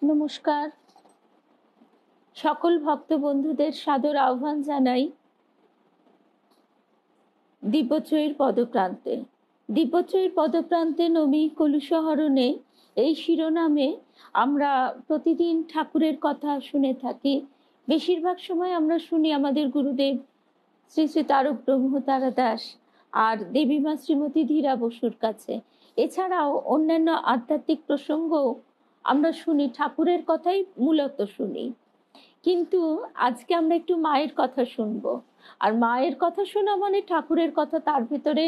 নমস্কার। সকল ভক্ত বন্ধুদের সাদর আহ্বান জানাই দিব্যত্রয়ীর পদপ্রান্তে। দিব্যত্রয়ীর পদপ্রান্তে নমি কলুষহরণে এই শিরোনামে আমরা প্রতিদিন ঠাকুরের কথা শুনে থাকি। বেশিরভাগ সময় আমরা শুনি আমাদের গুরুদেব শ্রী শ্রী তারক ব্রহ্মতারা দাস আর দেবীমা শ্রীমতী ধীরা বসুর কাছে। এছাড়াও অন্যান্য আধ্যাত্মিক প্রসঙ্গও আমরা শুনি, ঠাকুরের কথাই মূলত শুনি। কিন্তু আজকে আমরা একটু মায়ের কথা শুনবো। আর মায়ের কথা শোনা মানে ঠাকুরের কথা, তার ভেতরে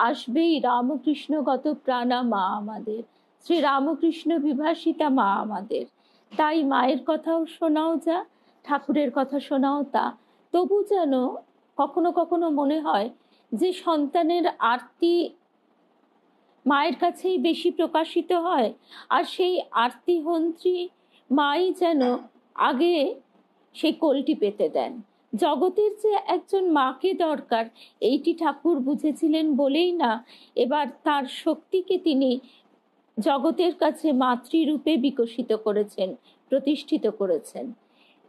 আসবেই রামকৃষ্ণগত প্রাণা মা আমাদের, শ্রী রামকৃষ্ণ বিভাসিতা মা আমাদের। তাই মায়ের কথাও শোনাও যা, ঠাকুরের কথা শোনাও তা। তবু যেন কখনো কখনো মনে হয় যে সন্তানের আরতি মায়ের কাছেই বেশি প্রকাশিত হয়, আর সেই আরতিহন্ত্রী মাই যেন আগে সেই কোলটি পেতে দেন। জগতের যে একজন মাকে দরকার, এইটি ঠাকুর বুঝেছিলেন বলেই না এবার তার শক্তিকে তিনি জগতের কাছে মাতৃরূপে বিকশিত করেছেন, প্রতিষ্ঠিত করেছেন।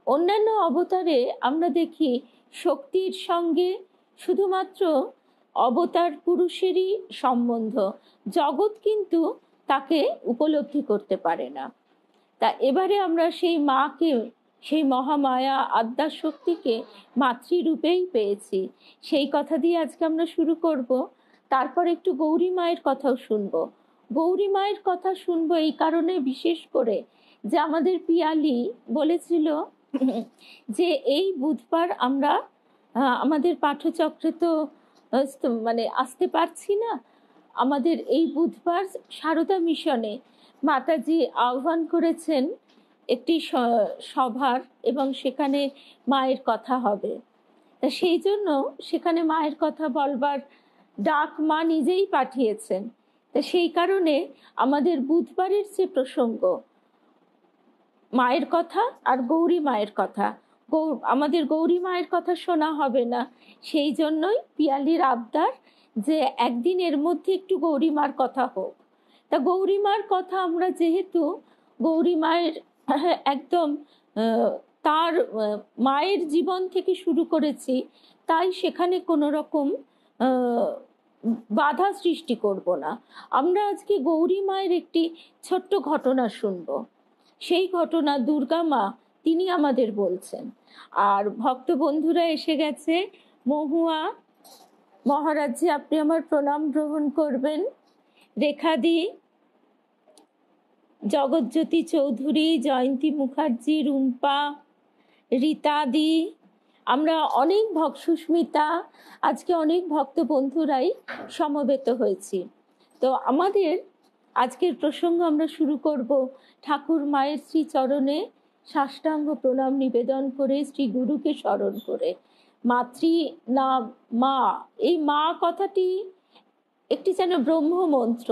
অন্যান্য অবতারে আমরা দেখি শক্তির সঙ্গে শুধুমাত্র অবতার পুরুষেরই সম্বন্ধ, জগৎ কিন্তু তাকে উপলব্ধি করতে পারে না। তা এবারে আমরা সেই মাকে, সেই মহামায়া আদ্যা শক্তিকে মাতৃরূপেই পেয়েছি। সেই কথা দিয়ে আজকে আমরা শুরু করব। তারপর একটু গৌরী মায়ের কথাও শুনবো। গৌরী মায়ের কথা শুনবো এই কারণে বিশেষ করে যে আমাদের পিয়ালি বলেছিল যে এই বুধবার আমরা আমাদের পাঠচক্রে তো মানে আসতে পারছি না, আমাদের এই বুধবার সারদা মিশনে মাতাজি আহ্বান করেছেন একটি সভার, এবং সেখানে মায়ের কথা হবে। তা সেই জন্য সেখানে মায়ের কথা বলবার ডাক মা নিজেই পাঠিয়েছেন। তা সেই কারণে আমাদের বুধবারের যে প্রসঙ্গ মায়ের কথা আর গৌরী মায়ের কথা, আমাদের গৌরী মায়ের কথা শোনা হবে না। সেই জন্যই পিয়ালির আবদার যে একদিন এর মধ্যে একটু গৌরী মার কথা হোক। তা গৌরী মার কথা আমরা যেহেতু গৌরী মায়ের একদম তার মায়ের জীবন থেকে শুরু করেছি, তাই সেখানে কোনো রকম বাধা সৃষ্টি করব না। আমরা আজকে গৌরী মায়ের একটি ছোট্ট ঘটনা শুনবো। সেই ঘটনা দুর্গা মা তিনি আমাদের বলছেন। আর ভক্ত বন্ধুরা এসে গেছে। মহুয়া মহারাজজি, আপনি আমার প্রণাম গ্রহণ করবেন। রেখাদি, জগৎজ্যোতি চৌধুরী, জয়ন্তী মুখার্জি, রুম্পা, রীতাদি, আমরা অনেক সুস্মিতা, আজকে অনেক ভক্ত বন্ধুরাই সমবেত হয়েছি। তো আমাদের আজকের প্রসঙ্গ আমরা শুরু করব ঠাকুর মায়ের শ্রী চরণে সাষ্টাঙ্গ প্রণাম নিবেদন করে, শ্রী গুরুকে স্মরণ করে। মাতৃ না মা, এই মা কথাটি একটি যেন ব্রহ্ম মন্ত্র,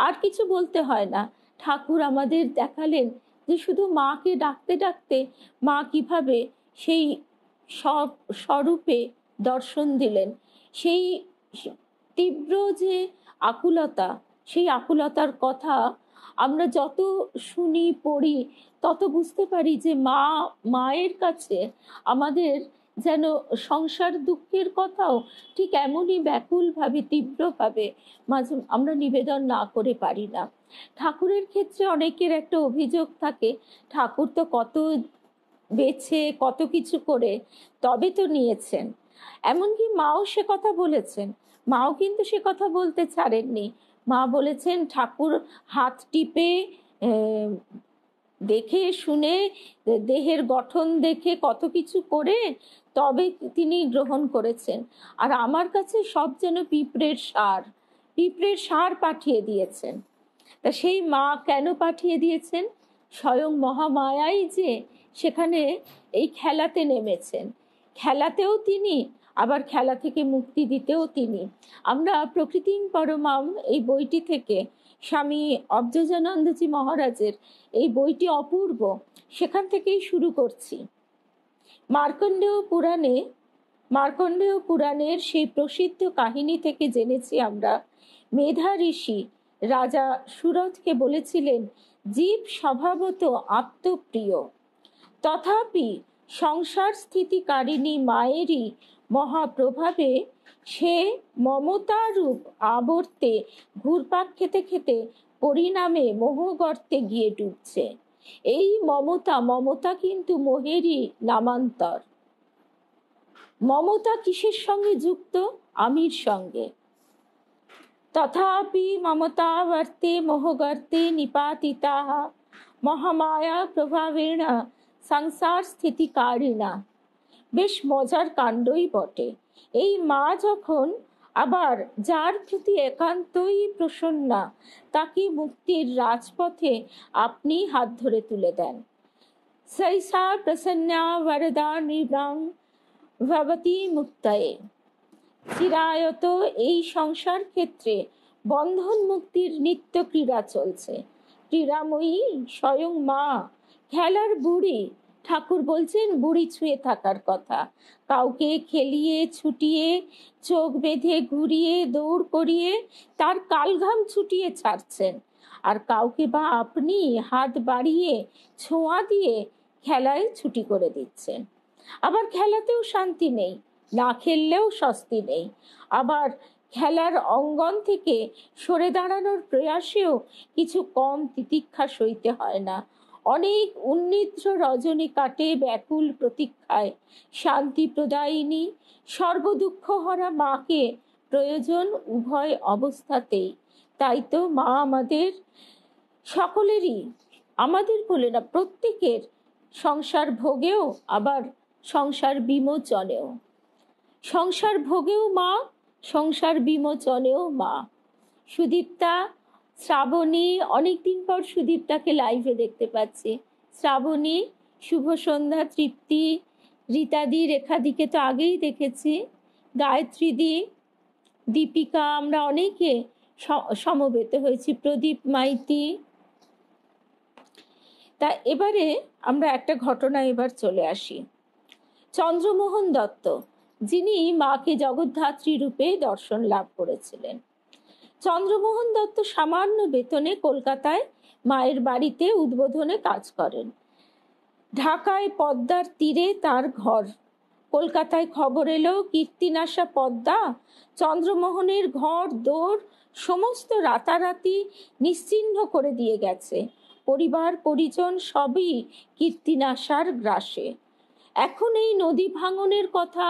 আর কিছু বলতে হয় না। ঠাকুর আমাদের দেখালেন যে শুধু মাকে ডাকতে ডাকতে মা কিভাবে সেই সব স্বরূপে দর্শন দিলেন। সেই তীব্র যে আকুলতা, সেই আকুলতার কথা আমরা যত শুনি পড়ি তত বুঝতে পারি যে মায়ের কাছে আমাদের যেন সংসার দুঃখের কথাও ঠিক এমনই ব্যাকুলভাবে, তীব্রভাবে মাঝে আমরা নিবেদন না করে পারি না। ঠাকুরের ক্ষেত্রে অনেকের একটা অভিযোগ থাকে, ঠাকুর তো কত বেছে কত কিছু করে তবে তো নিয়েছেন। এমনকি মাও সে কথা বলেছেন, মাও কিন্তু সে কথা বলতে ছাড়েননি। মা বলেছেন ঠাকুর হাত টিপে দেখে শুনে, দেহের গঠন দেখে কত কিছু করে তবে তিনি গ্রহণ করেছেন। আর আমার কাছে সব যেন পিঁপড়ের সার পাঠিয়ে দিয়েছেন। তা সেই মা কেন পাঠিয়ে দিয়েছেন? স্বয়ং মহামায়াই যে সেখানে এই খেলাতে নেমেছেন, খেলাতেও তিনি, আবার খেলা থেকে মুক্তি দিতেও তিনি। আমরা প্রকৃতিং পরমাম এই বইটি থেকে, স্বামী অবধূতানন্দজি মহারাজের এই বইটি অপূর্ব, সেখান থেকেই শুরু করছি। মার্কণ্ডেয় পুরাণের সেই প্রসিদ্ধ কাহিনী থেকে জেনেছি আমরা, মেধা ঋষি রাজা সুরথকে বলেছিলেন জীব স্বভাবত আত্মপ্রিয়, তথাপি সংসার স্থিতিকারিণী মায়েরই মহাপ্রভাবে সে মমতারূপ আবর্তে ঘুরপাক খেতে খেতে পরিণামে মোহগর্তে গিয়ে ডুবছে। এই মমতা কিন্তু মোহেরই নামান্তর। মমতা কিসের সঙ্গে যুক্ত? আমির সঙ্গে। তথাপি মমতাবর্তে মোহগর্তে নিপাতিতাঃ মহামায়া প্রভাবেণ সংসার স্থিতিকারিণা। বেশ মজার কাণ্ডই বটে। এই মা যখন আবার যার প্রতি একান্তই প্রসন্না, তাকে মুক্তির রাজপথে আপনি হাত ধরে তুলে দেন। সৈসা প্রসন্না বরদা নৃণাং ভবতি মুক্তয়ে। চিরায়ত এই সংসার ক্ষেত্রে বন্ধন মুক্তির নিত্য ক্রীড়া চলছে। ক্রীড়াময়ী স্বয়ং মা, খেলার বুড়ি। ঠাকুর বলছেন বুড়ি ছুঁয়ে থাকার কথা। কাউকে খেলিয়ে ছুটিয়ে, চোখ বেঁধে ঘুরিয়ে, দৌড় করিয়ে তার কালঘাম ছুটিয়ে ছাড়ছেন। আর কাউকে বা আপনি হাত বাড়িয়ে ছোঁয়া দিয়ে খেলায় ছুটি করে দিচ্ছেন। আবার খেলাতেও শান্তি নেই, না খেললেও স্বস্তি নেই। আবার খেলার অঙ্গন থেকে সরে দাঁড়ানোর প্রয়াসেও কিছু কম তিতিক্ষা সইতে হয় না। অনেক উন্নিদ্র রজনী কাটে ব্যাকুল প্রতীক্ষায়। শান্তি প্রদায়িনী সর্বদুঃখ হরা মাকে প্রয়োজন উভয় অবস্থাতেই। তাই তো মা আমাদের সকলেরই, আমাদের বলে না, প্রত্যেকের সংসার ভোগেও আবার সংসার বিমোচনেও। সংসার ভোগেও মা, সংসার বিমোচনেও মা। সুদীপ্তা, শ্রাবণী, অনেকদিন পর সুদীপ্তাকে লাইভে দেখতে পাচ্ছি। শ্রাবণী, শুভ সন্ধ্যা। তৃপ্তি, রীতাদি, রেখাদিকে তো আগেই দেখেছি, গায়ত্রীদি, দীপিকা, আমরা অনেকে সমবেত হয়েছি, প্রদীপ মাইতি। তা এবারে আমরা একটা ঘটনা এবার চলে আসি। চন্দ্রমোহন দত্ত, যিনি মাকে জগদ্ধাত্রী রূপে দর্শন লাভ করেছিলেন। চন্দ্রমোহন দত্ত সামান্য বেতনে কলকাতায় মায়ের বাড়িতে উদ্বোধনে কাজ করেন। ঢাকায় পদ্মার তীরে তার ঘর। কলকাতায় খবর এলো কীর্তিনাশা পদ্মা চন্দ্রমোহনের ঘর দোর সমস্ত রাতারাতি নিশ্চিহ্ন করে দিয়ে গেছে। পরিবার পরিজন সবই কীর্তিনাশার গ্রাসে। এখন এই নদী ভাঙনের কথা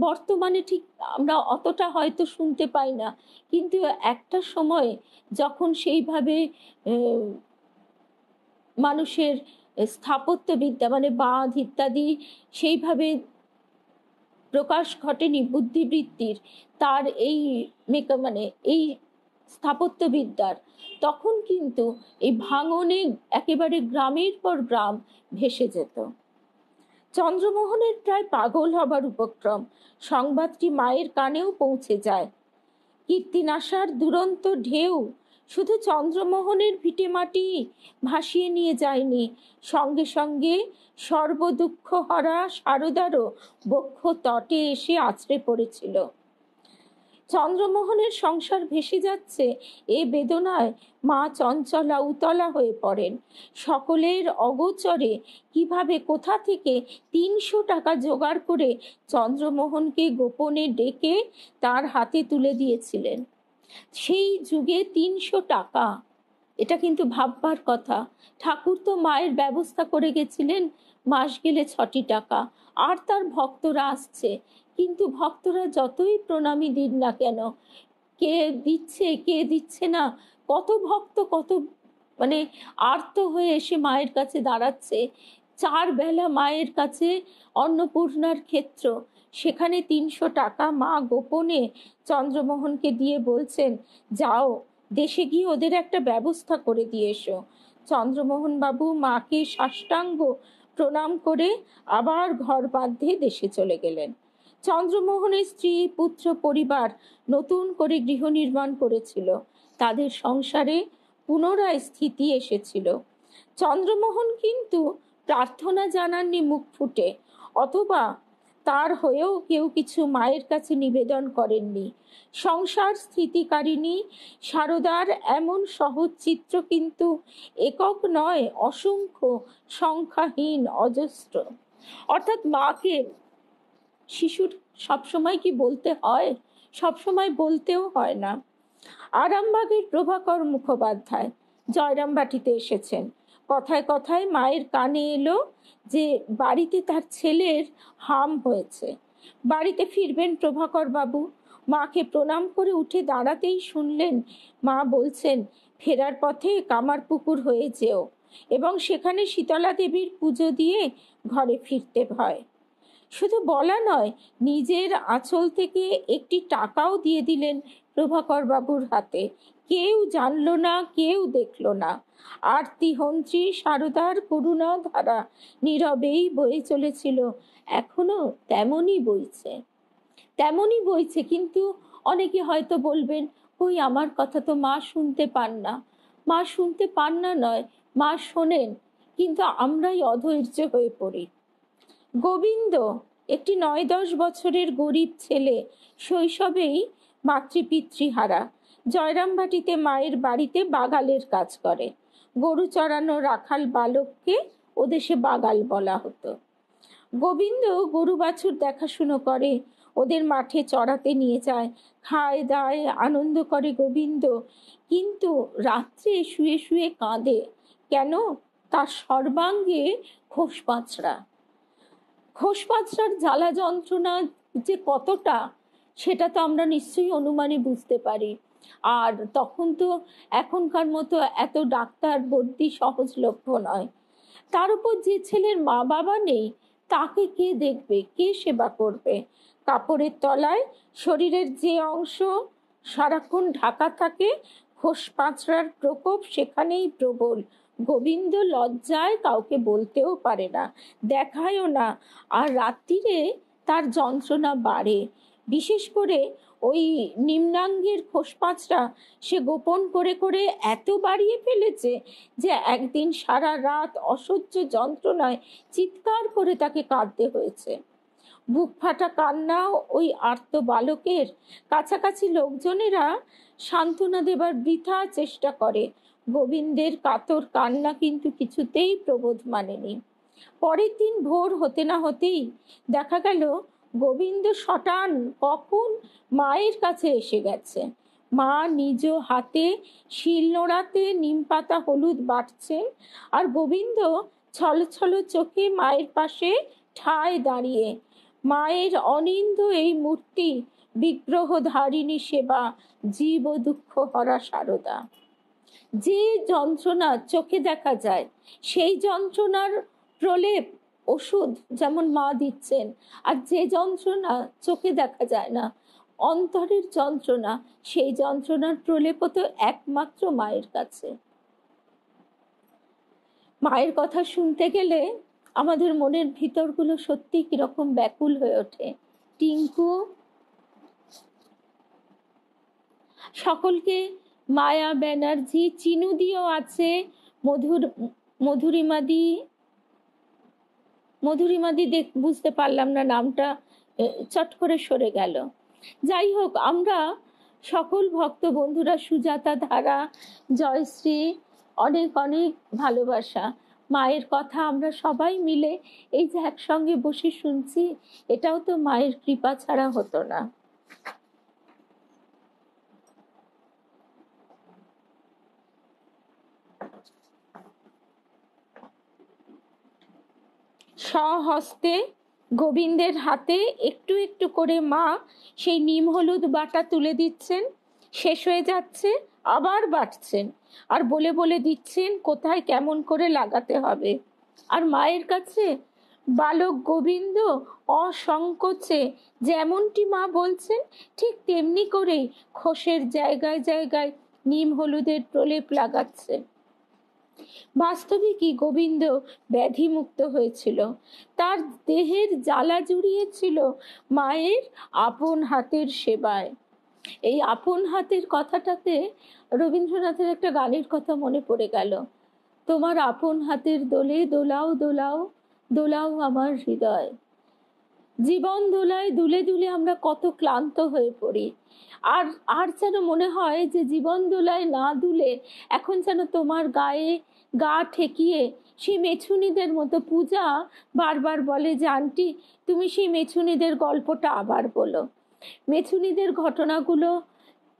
বর্তমানে ঠিক আমরা অতটা হয়তো শুনতে পাই না, কিন্তু একটা সময় যখন সেইভাবে মানুষের স্থাপত্যবিদ্যা মানে বাঁধ ইত্যাদি সেইভাবে প্রকাশ ঘটেনি বুদ্ধিবৃত্তির, তার এই মানে এই স্থাপত্যবিদ্যার, তখন কিন্তু এই ভাঙনে একেবারে গ্রামের পর গ্রাম ভেসে যেত। চন্দ্রমোহনের প্রায় পাগল হবার উপক্রম। সংবাদটি মায়ের কানেও পৌঁছে যায়। কীর্তিনাশার দুরন্ত ঢেউ শুধু চন্দ্রমোহনের ভিটেমাটি ভাসিয়ে নিয়ে যায়নি, সঙ্গে সঙ্গে সর্বদুঃখ হরা সারদারও বক্ষ তটে এসে আছড়ে পড়েছিল। চন্দ্রমোহনের সংসার ভেসে যাচ্ছে, এ বেদনায় মা চঞ্চলা উতলা হয়ে পড়েন। সকলের অগোচরে কিভাবে কোথা থেকে ৩০০ টাকা জোগাড় করে চন্দ্রমোহনকে গোপনে ডেকে তার হাতে তুলে দিয়েছিলেন। সেই যুগে ৩০০ টাকা, এটা কিন্তু ভাববার কথা। ঠাকুর তো মায়ের ব্যবস্থা করে গেছিলেন মাস গেলে ৬টি টাকা, আর তার ভক্তরা আসছে। কিন্তু ভক্তরা যতই প্রণামী দিন না কেন, কে দিচ্ছে কে দিচ্ছে না, কত ভক্ত কত মানে আর্ত হয়ে এসে মায়ের কাছে দাঁড়াচ্ছে। ৪ বেলা মায়ের কাছে অন্নপূর্ণার ক্ষেত্র, সেখানে ৩০০ টাকা মা গোপনে চন্দ্রমোহনকে দিয়ে বলছেন, যাও দেশে গিয়ে ওদের একটা ব্যবস্থা করে দিয়ে এসো। চন্দ্রমোহন বাবু মাকে সাষ্টাঙ্গ প্রণাম করে আবার ঘর বাঁধে দেশে চলে গেলেন। চন্দ্রমোহনের স্ত্রী পুত্র পরিবার নতুন করে গৃহ নির্মাণ করেছিল। তাদের সংসারে পুনরায় স্থিতি এসেছিল। চন্দ্রমোহন কিন্তু প্রার্থনা জানাননি মুখ ফুটে, অথবা তার হয়েও কেউ কিছু মায়ের কাছে নিবেদন করেননি। সংসার স্থিতিকারিণী সারদার এমন সহজ চিত্র কিন্তু একক নয়, অসংখ্য, সংখ্যাহীন, অজস্র। অর্থাৎ মাকে শিশুর সবসময় কি বলতে হয়? সবসময় বলতেও হয় না। আরামবাগের প্রভাকর মুখোপাধ্যায় জয়রামবাটিতে এসেছেন। কথায় কথায় মায়ের কানে এলো যে বাড়িতে তার ছেলের হাম হয়েছে, বাড়িতে ফিরবেন প্রভাকর বাবু। মাকে প্রণাম করে উঠে দাঁড়াতেই শুনলেন মা বলছেন, ফেরার পথে কামারপুকুর হয়ে যেও এবং সেখানে শীতলা দেবীর পুজো দিয়ে ঘরে ফিরতে হয়। শুধু বলা নয়, নিজের আঁচল থেকে একটি টাকাও দিয়ে দিলেন প্রভাকর বাবুর হাতে। কেউ জানলো না, কেউ দেখলো না। আরতি হন্ত্রী সারদার করুণা ধারা নীরবেই বয়ে চলেছিল, এখনো তেমনই বইছে, তেমনই বইছে। কিন্তু অনেকে হয়তো বলবেন, ওই আমার কথা তো মা শুনতে পান না। মা শুনতে পান না নয়, মা শোনেন, কিন্তু আমরাই অধৈর্য হয়ে পড়ি। গোবিন্দ একটি 9-10 বছরের গরিব ছেলে, শৈশবেই মাতৃপিতৃহারা। জয়রামবাটিতে মায়ের বাড়িতে বাগালের কাজ করে। গরু চড়ানো রাখাল বালককে ওদেশে বাগাল বলা হতো। গোবিন্দ গরু বাছুর দেখাশুনো করে, ওদের মাঠে চড়াতে নিয়ে যায়, খায় দায়, আনন্দ করে গোবিন্দ। কিন্তু রাত্রে শুয়ে শুয়ে কাঁদে। কেন? তার সর্বাঙ্গে খোসপাঁচড়া। খোসপাঁচড়ার জ্বালা যন্ত্রণা যে কতটা, সেটা তো আমরা নিশ্চয়ই অনুমানে বুঝতে পারি। আর তখন তো এখনকার মতো এত ডাক্তার বদ্যি সহজলভ্য নয়। তার উপর যে ছেলের মা বাবা নেই, তাকে কে দেখবে, কে সেবা করবে? কাপড়ের তলায় শরীরের যে অংশ সারাক্ষণ ঢাকা থাকে, খোসপাঁচড়ার প্রকোপ সেখানেই প্রবল। গোবিন্দ লজ্জায় কাউকে বলতেও পারে না, দেখায়ও না। আর রাত্রিরে তার যন্ত্রণা বাড়ে। বিশেষ করে ওই নিম্নাঙ্গের খোসপাঁচড়া সে গোপন করে করে এত বাড়িয়ে ফেলেছে যে একদিন সারা রাত অসহ্য যন্ত্রণায় চিৎকার করে তাকে কাঁদতে হয়েছে। বুক ফাটা কান্না ওই আর্ত বালকের। কাছাকাছি লোকজনেরা সান্ত্বনা দেবার বৃথা চেষ্টা করে। গোবিন্দের কাতর কান্না কিন্তু কিছুতেই প্রবোধ মানেনি। পরের দিন ভোর হতে না হতেই দেখা গেল গোবিন্দ শটান কখন মায়ের কাছে এসে গেছে। মা নিজ হাতে শিল নোড়াতে নিম পাতা হলুদ বাটছেন, আর গোবিন্দ ছলছল চোখে মায়ের পাশে ঠায় দাঁড়িয়ে। মায়ের অনিন্দ এই মূর্তি, বিগ্রহ ধারিণী সেবা, জীব ও দুঃখ হরা সারদা। যে যন্ত্রণা চোখে দেখা যায়, সেই যন্ত্রণার প্রলেপ ওষুধ যেমন মা দিচ্ছেন, আর যে যন্ত্রণা চোখে দেখা যায় না, অন্তরের যন্ত্রণা, সেই যন্ত্রণার প্রলেপ তো একমাত্র মায়ের কাছে। মায়ের কথা শুনতে গেলে আমাদের মনের ভিতরগুলো সত্যি কিরকম ব্যাকুল হয়ে ওঠে। টিঙ্কু সকলকে, মায়া ব্যানার্জি, চিনুদিও আছে, মধুরিমাদি বুঝতে পারলাম না নামটা, চট করে সরে গেল। যাই হোক, আমরা সকল ভক্ত বন্ধুরা, সুজাতা, ধারা, জয়শ্রী, অনেক অনেক ভালোবাসা। মায়ের কথা আমরা সবাই মিলে এই যে একসঙ্গে বসে শুনছি, এটাও তো মায়ের কৃপা ছাড়া হতো না। স্বহস্তে গোবিন্দের হাতে একটু একটু করে মা সেই নিম হলুদ বাটা তুলে দিচ্ছেন। শেষ হয়ে যাচ্ছে, আবার বাটছেন, আর বলে বলে দিচ্ছেন কোথায় কেমন করে লাগাতে হবে। আর মায়ের কাছে বালক গোবিন্দ অসংকোচে যেমনটি মা বলছেন ঠিক তেমনি করেই খোসের জায়গায় জায়গায় নিম হলুদের প্রলেপ লাগাচ্ছে। বাস্তবিকই গোবিন্দ ব্যাধিমুক্ত হয়েছিল। তার দেহের জ্বালা জুড়িয়েছিল মায়ের আপন হাতের সেবায়। এই আপন হাতের কথাটাতে রবীন্দ্রনাথের একটা গানের কথা মনে পড়ে গেল। তোমার আপন হাতের দোলে দোলাও দোলাও, দোলাও আমার হৃদয়। জীবন দোলায় দুলে দুলে আমরা কত ক্লান্ত হয়ে পড়ি। আর আর যেন মনে হয় যে জীবন দোলায় না দুলে এখন যেন তোমার গায়ে গা ঠেকিয়ে সেই মেছুনিদের মতো পূজা বারবার বলে যে আন্টি তুমি সেই মেছুনিদের গল্পটা আবার বলো। মেছুনিদের ঘটনাগুলো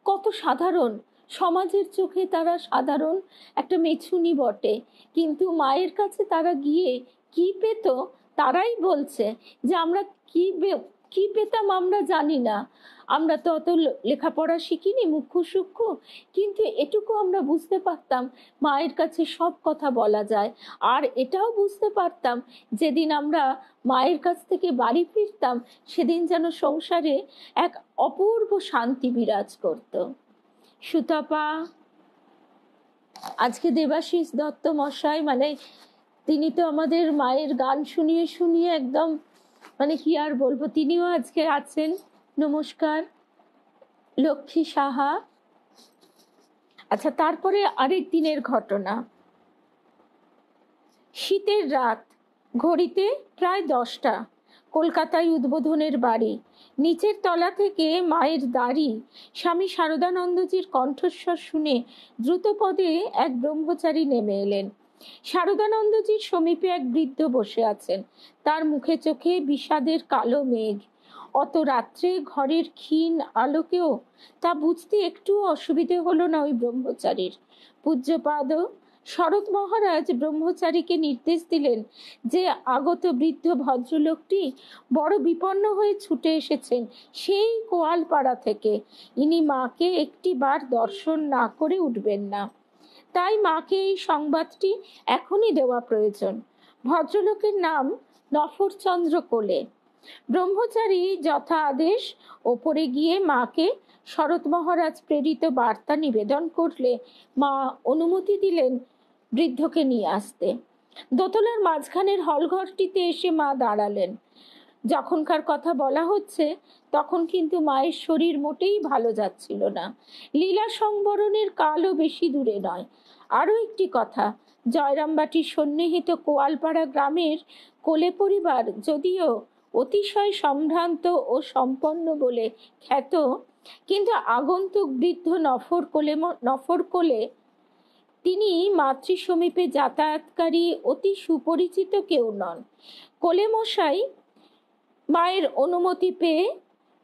কত সাধারণ, সমাজের চোখে তারা সাধারণ একটা মেছুনি বটে, কিন্তু মায়ের কাছে তারা গিয়ে কি পেত তারাই বলছে যে আমরা কি পেতাম আমরা জানি না। আমরা তো অত লেখাপড়া শিখিনি মুখ্য সূক্ষ্ম, কিন্তু এটুকু আমরা বুঝতে পারতাম মায়ের কাছে সব কথা বলা যায়। আর এটাও বুঝতে পারতাম যেদিন আমরা মায়ের কাছ থেকে বাড়ি ফিরতাম সেদিন যেন সংসারে এক অপূর্ব শান্তি বিরাজ করত। সুতপা, আজকে দেবাশিস দত্ত মশাই মানে তিনি তো আমাদের মায়ের গান শুনিয়ে শুনিয়ে একদম মানে কি আর বলবো, তিনিও আজকে আছেন। নমস্কার। লক্ষ্মী সাহা। আচ্ছা, তারপরে আরেক দিনের ঘটনা। শীতের রাত, ঘড়িতে প্রায় 10টা, কলকাতায় উদ্বোধনের বাড়ি। নিচের তলা থেকে মায়ের দাড়ি স্বামী শারদানন্দজির কণ্ঠস্বর শুনে দ্রুতপদে এক ব্রহ্মচারী নেমে এলেন। শারদানন্দজির সমীপে এক বৃদ্ধ বসে আছেন, তার মুখে চোখে বিষাদের কালো মেঘ। অত রাত্রে ঘরের ক্ষীণ আলোকেও তা বুঝতে একটু অসুবিধে হলো না ওই ব্রহ্মচারীর। পূজ্যপাদ শরৎ মহারাজ ব্রহ্মচারীকে নির্দেশ দিলেন যে আগত বৃদ্ধ ভদ্রলোকটি বড় বিপন্ন হয়ে ছুটে এসেছেন সেই কোয়ালপাড়া থেকে, ইনি মাকে একটি বার দর্শন না করে উঠবেন না। তাই মাকে এই সংবাদটি এখনই দেওয়া প্রয়োজন। ভদ্রলোকের নাম নফরচন্দ্র কোলে। ব্রহ্মচারী যথা আদেশ ওপরে গিয়ে মাকে শরৎ মহারাজ প্রেরিত বার্তা নিবেদন করলে মা অনুমতি দিলেন বৃদ্ধকে নিয়ে আসতে। দোতলার মাঝখানের হলঘরটিতে এসে মা দাঁড়ালেন। যখনকার কথা বলা হচ্ছে তখন কিন্তু মায়ের শরীর মোটেই ভালো যাচ্ছিল না। লীলা সংবরণের কালও বেশি দূরে নয়। আরো একটি কথা, জয়রামবাটির সন্নিহিত কোয়ালপাড়া গ্রামের কোলে পরিবার যদিও অতিশয় সম্ভ্রান্ত ও সম্পন্ন বলে খ্যাত, কিন্তু আগন্তুক বৃদ্ধ নফর কোলে তিনি মাতৃ সমীপে যাতায়াতকারী অতি সুপরিচিত কেউ নন। কোলে মশাই মায়ের অনুমতি পেয়ে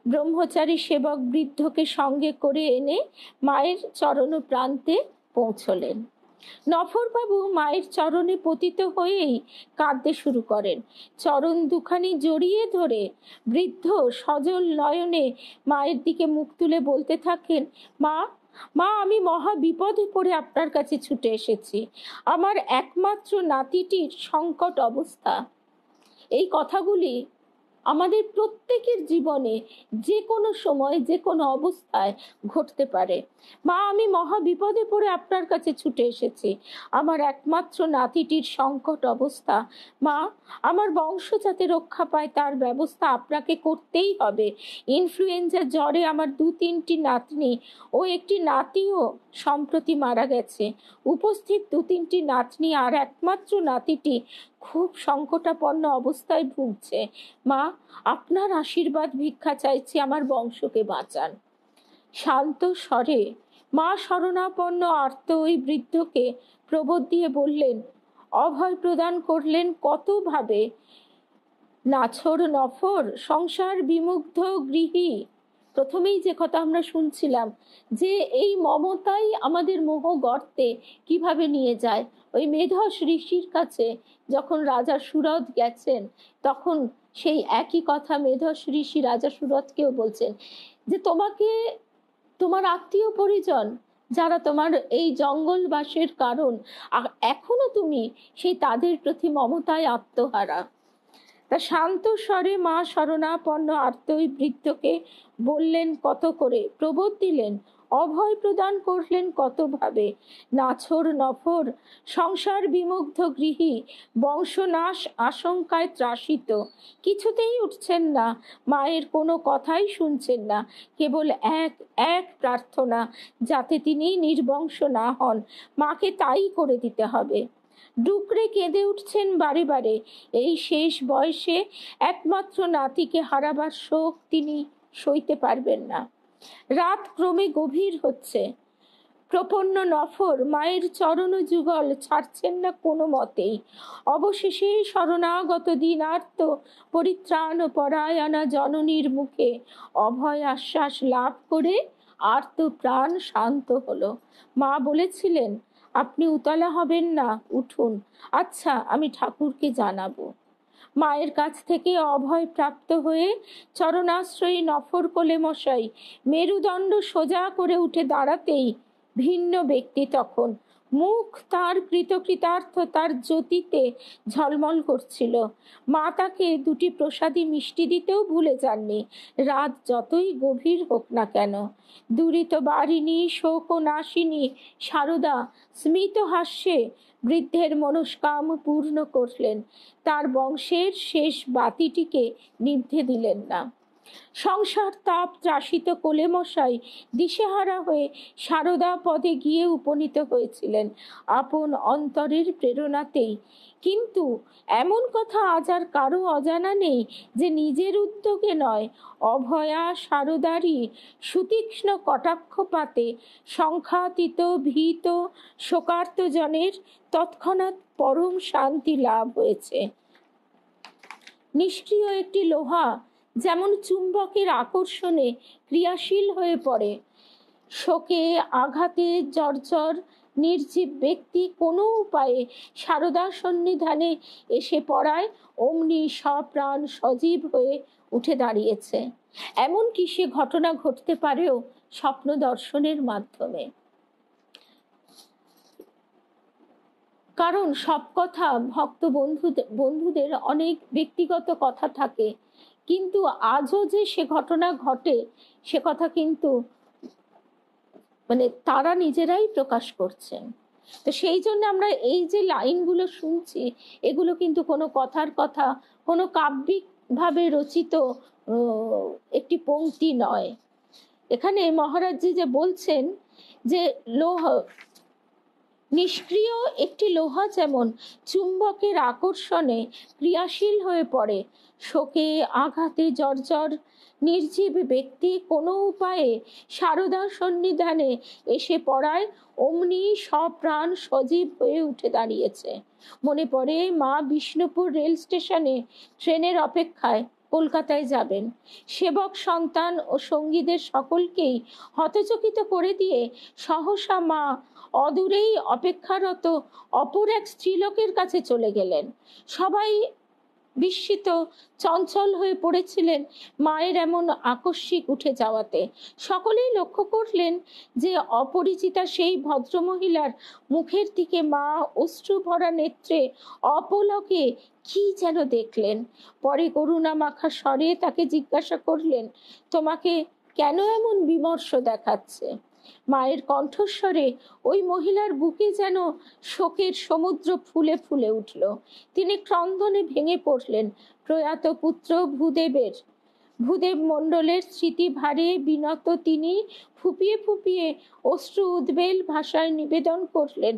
ব্রহ্মচারী সেবক বৃদ্ধকে সঙ্গে করে এনে মায়ের চরণ প্রান্তে পৌঁছলেন। নফরবাবু মায়ের চরণে পতিত হয়েই কাঁদতে শুরু করেন। চরণ দুখানি জড়িয়ে ধরে বৃদ্ধ সজল নয়নে মায়ের দিকে মুখ তুলে বলতে থাকেন, মা মা আমি মহা বিপদে পড়ে আপনার কাছে ছুটে এসেছি। আমার একমাত্র নাতিটির সংকট অবস্থা। এই কথাগুলি আমাদের প্রত্যেকের জীবনে যে কোনো সময় যে কোনো অবস্থায় ঘটতে পারে। মা আমি মহা বিপদে পড়ে আপনার কাছে ছুটে এসেছি, আমার একমাত্র নাতিটির সংকট অবস্থা। মা আমার বংশ যাতে রক্ষা পায় তার ব্যবস্থা আপনাকে করতেই হবে। ইনফ্লুয়েঞ্জা জ্বরে আমার 2-3টি নাতনি ও একটি নাতিও সম্প্রতি মারা গেছে। উপস্থিত 2-3টি নাতনি আর একমাত্র নাতিটি খুব সংকটাপন্ন অবস্থায় ভুগছে। মা আপনার আশীর্বাদ ভিক্ষা চাইছি, আমার বংশকে বাঁচান। শান্ত স্বরে মা শরণাপন্ন আর্ত ওই বৃদ্ধকে প্রবোধ দিয়ে বললেন, অভয় প্রদান করলেন কত ভাবে। নাছর নফর সংসার বিমুগ্ধ গৃহী। প্রথমেই যে কথা আমরা শুনছিলাম যে এই মমতাই আমাদের মোহ গর্তে কিভাবে নিয়ে যায়। ওই মেধস ঋষির কাছে যখন রাজা সুরথ গেছেন তখন সেই একই কথা মেধস ঋষি রাজা সুরথকেও বলছেন যে তোমাকে তোমার আত্মীয় পরিজন যারা তোমার এই জঙ্গলবাসের কারণ, এখনো তুমি সেই তাদের প্রতি মমতায় আত্মহারা। তা শান্ত স্বরে মা শরণাপন্ন আর্ত ওই বৃদ্ধকে বললেন কত করে, প্রবোধ দিলেন, অভয় প্রদান করলেন কত ভাবে। নাছর নফর সংসার বিমুগ্ধ গৃহী, বংশনাশ আশঙ্কায় ত্রাসিত। কিছুতেই উঠছেন না, মায়ের কোনো কথাই শুনছেন না। কেবল এক প্রার্থনা, যাতে তিনি নির্বংশ না হন। মাকে তাই করে দিতে হবে। ডুকরে কেঁদে উঠছেন বারে বারে। এই শেষ বয়সে একমাত্র নাতিকে হারাবার শোক তিনি সইতে পারবেন না। রাত ক্রমে গভীর হচ্ছে। প্রপন্ন নফর মায়ের চরণ যুগল ছাড়ছেন না কোনো মতেই। অবশেষে শরণাগত দিনার্ত পরিত্রাণ পরায়ণা জননীর মুখে অভয় আশ্বাস লাভ করে আর্ত প্রাণ শান্ত হলো। মা বলেছিলেন, আপনি উতলা হবেন না, উঠুন। আচ্ছা, আমি ঠাকুরকে জানাবো। মায়ের কাছ থেকে অভয় প্রাপ্ত হয়ে চরণাশ্রয়ী নফর কোলে মশাই মেরুদণ্ড সোজা করে উঠে দাঁড়াতেই ভিন্ন ব্যক্তি তখন। মুখ তার কৃতকৃতার্থতার জ্যোতিতে ঝলমল করছিল। মা তাকে দুটি প্রসাদী মিষ্টি দিতেও ভুলে যাননি, রাত যতই গভীর হোক না কেন। দুরিত বারিণী শোক নাশিনী সারদা স্মিত হাস্যে বৃদ্ধের মনস্কাম পূর্ণ করলেন। তার বংশের শেষ বাতিটিকে নিভতে দিলেন না। সংসার তাপ ত্রাসিত কোলে মশাই দিশেহারা হয়ে সারদা পদে গিয়ে উপনীত হয়েছিলেন আপন অন্তরের প্রেরণাতেই। কিন্তু এমন কথা আজ আর কারো অজানা নেই যে নিজের উদ্যোগে নয়, অভয়া সারদারই সুতীক্ষ্ণ কটাক্ষপাতে সংখ্যাতীত ভীত শোকার্ত জনের তৎক্ষণাৎ পরম শান্তি লাভ হয়েছে। নিষ্ক্রিয় একটি লোহা যেমন চুম্বকের আকর্ষণে ক্রিয়াশীল হয়ে পড়ে, শোকে আঘাতে জর্জর নির্জীব ব্যক্তি কোনো উপায়ে সারদা সন্নিধানে এসে পড়ায় অমনি সপ্রাণ সজীব হয়ে উঠে দাঁড়িয়েছে। এমনকি সে ঘটনা ঘটতে পারেও স্বপ্ন দর্শনের মাধ্যমে। কারণ সব কথা ভক্ত বন্ধুদের অনেক ব্যক্তিগত কথা থাকে, কিন্তু আজও যে সে ঘটনা ঘটে সে কথা কিন্তু তারা নিজেরাই প্রকাশ করছেন। তো সেই জন্য আমরা এই যে লাইনগুলো শুনছি, এগুলো কিন্তু কোনো কথার কথা, কোনো কাব্যিক ভাবে রচিত একটি পংক্তি নয়। এখানে মহারাজজি যে বলছেন যে নিষ্ক্রিয় একটি লোহা যেমন চুম্বকের আকর্ষণে ক্রিয়াশীল হয়ে পড়ে, শোকে আঘাতে জর্জর নির্জীব ব্যক্তি কোনো উপায়ে সারদা সন্নিধানে এসে পড়ায় অমনি সপ্রাণ সজীব হয়ে উঠে দাঁড়িয়েছে। মনে পড়ে মা বিষ্ণুপুর রেল স্টেশনে ট্রেনের অপেক্ষায় কলকাতায় যাবেন। সেবক সন্তান ও সঙ্গীদের সকলকেই হতচকিত করে দিয়ে সহসা মা অদূরেই অপেক্ষারত অপর এক স্ত্রীলোকের কাছে চলে গেলেন। সবাই বিস্মিত চঞ্চল হয়ে পড়েছিলেন মায়ের এমন আকস্মিক উঠে যাওয়াতে। সকলেই লক্ষ্য করলেন যে অপরিচিতা সেই ভদ্রমহিলার মুখের দিকে মা অশ্রু ভরা নেত্রে অপলকে কি যেন দেখলেন। পরে করুণা মাখা স্বরে তাকে জিজ্ঞাসা করলেন, তোমাকে কেন এমন বিমর্ষ দেখাচ্ছে? মায়ের কণ্ঠস্বরে ওই মহিলার বুকে যেন শোকের সমুদ্র ফুলে ফুলে উঠল। তিনি ক্রন্দনে ভেঙে পড়লেন। প্রয়াত পুত্র ভূদেব মণ্ডলের স্মৃতি ভারে বিনত তিনি ফুপিয়ে ফুপিয়ে অশ্রু উদ্বেল ভাষায় নিবেদন করলেন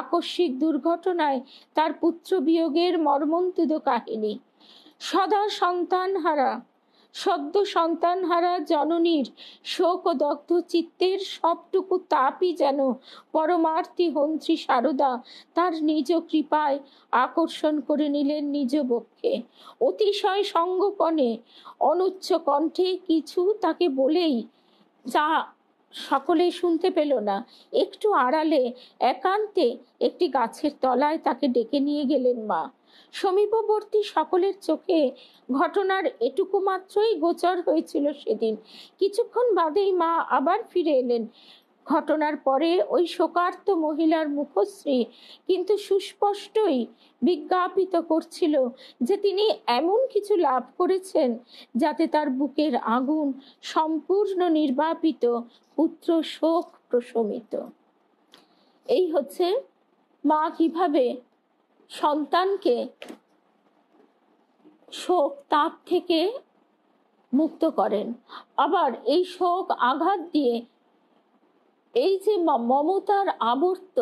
আকস্মিক দুর্ঘটনায় তার পুত্র বিয়োগের মর্মন্তুদ কাহিনী। সদ্য সন্তানহারা জননীর শোক ও দগ্ধ চিত্তের সবটুকু তাপই যেন পরমার্থী হন্ত্রী সারদা তার নিজ কৃপায় আকর্ষণ করে নিলেন নিজ বক্ষে। অতিশয় সঙ্গোপনে অনুচ্চ কণ্ঠে কিছু তাকে বলেই, যা সকলে শুনতে পেল না, একটু আড়ালে একান্তে একটি গাছের তলায় তাকে ডেকে নিয়ে গেলেন মা। সমীপবর্তী সকলের চোখে ঘটনার এটুকু মাত্রই গোচর হয়েছিল সেদিন। কিছুক্ষণ বাদেই মা আবার ফিরে এলেন। ঘটনার পরে ওই শোকার্ত মহিলার মুখশ্রী কিন্তু সুস্পষ্টই বিজ্ঞাপিত করছিল যে তিনি এমন কিছু লাভ করেছেন যাতে তার বুকের আগুন সম্পূর্ণ নির্বাপিত, পুত্র শোক প্রশমিত। এই হচ্ছে মা কিভাবে সন্তানকে শোক তাপ থেকে মুক্ত করেন। আবার এই শোক আঘাত দিয়ে এই যে মমতার আবর্ত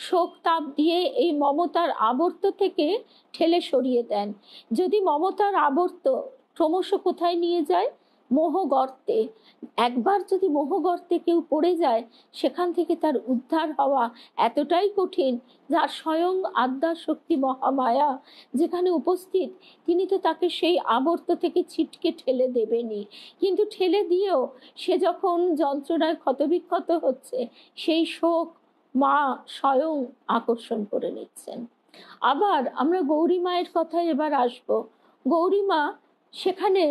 শোক তাপ দিয়ে এই মমতার আবর্ত থেকে ঠেলে সরিয়ে দেন। যদি মমতার আবর্ত ক্রমশ কোথায় নিয়ে যায়? মোহগর্তে। একবার যদি মোহগর্তে কেউ পড়ে যায়, সেখান থেকে তার উদ্ধার হওয়া এতটাই কঠিন, যার স্বয়ং আদ্যা শক্তি মহামায়া যেখানে উপস্থিত, তিনি তো তাকে সেই আবর্ত থেকে ছিটকে ঠেলে দেবেনই। কিন্তু ঠেলে দিয়েও সে যখন যন্ত্রণায় ক্ষতবিক্ষত হচ্ছে, সেই শোক মা স্বয়ং আকর্ষণ করে নিচ্ছেন। আবার আমরা গৌরী মায়ের কথায় এবার আসব। গৌরী মা সেখানে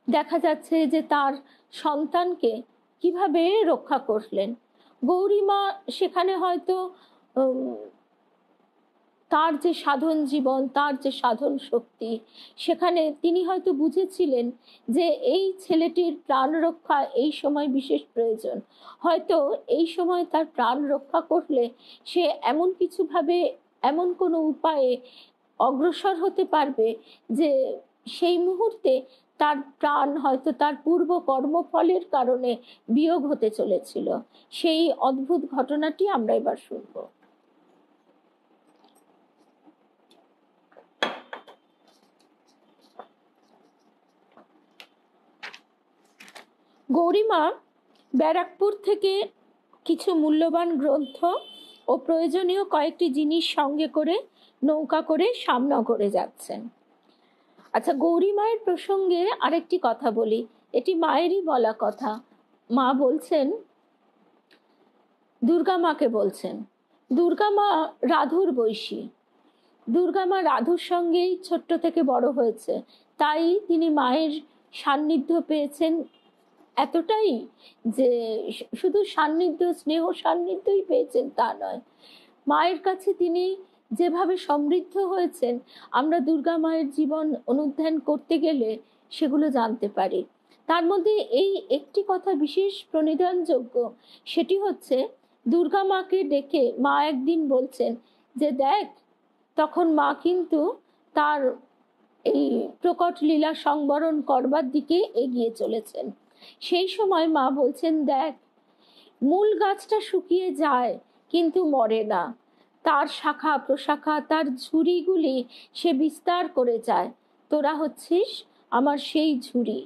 দেখা যাচ্ছে যে তার সন্তানকে কিভাবে রক্ষা করলেন। গৌরী মা সেখানে হয়তো তার যে সাধন জীবন, তার যে সাধন শক্তি, সেখানে তিনি হয়তো বুঝেছিলেন যে এই ছেলেটির প্রাণ রক্ষা এই সময় বিশেষ প্রয়োজন। হয়তো এই সময় তার প্রাণ রক্ষা করলে সে এমন কিছু ভাবে, এমন কোনো উপায়ে অগ্রসর হতে পারবে যে সেই মুহূর্তে তার প্রাণ হয়তো তার পূর্ব কর্মফলের কারণে বিয়োগ হতে চলেছিল। সেই অদ্ভুত ঘটনাটি আমরা এবার শুনবো। গৌরীমা ব্যারাকপুর থেকে কিছু মূল্যবান গ্রন্থ ও প্রয়োজনীয় কয়েকটি জিনিস সঙ্গে করে নৌকা করে শ্যামনগরে যাচ্ছেন। আচ্ছা, গৌরী মায়ের প্রসঙ্গে আরেকটি কথা বলি, এটি মায়েরই বলা কথা। মা বলছেন, দুর্গা মাকে বলছেন, দুর্গা মা রাধুর বৈশী। দুর্গা মা রাধুর সঙ্গেই ছোট্ট থেকে বড় হয়েছে, তাই তিনি মায়ের সান্নিধ্য পেয়েছেন এতটাই যে শুধু সান্নিধ্য, স্নেহ সান্নিধ্যই পেয়েছেন তা নয়, মায়ের কাছে তিনি যেভাবে সমৃদ্ধ হয়েছেন, আমরা দুর্গা মায়ের জীবন অনুধ্যান করতে গেলে সেগুলো জানতে পারি। তার মধ্যে এই একটি কথা বিশেষ প্রণিধানযোগ্য, সেটি হচ্ছে দুর্গা মাকে ডেকে মা একদিন বলছেন যে দেখ, তখন মা কিন্তু তার এই প্রকট লীলা সংবরণ করবার দিকে এগিয়ে চলেছেন। সেই সময় মা বলছেন, দেখ, মূল গাছটা শুকিয়ে যায় কিন্তু মরে না, তার শাখা প্রশাখা, তার ঝুড়িগুলি সে বিস্তার করে যায়, তোরা হচ্ছিস আমার সেই ঝুড়ি।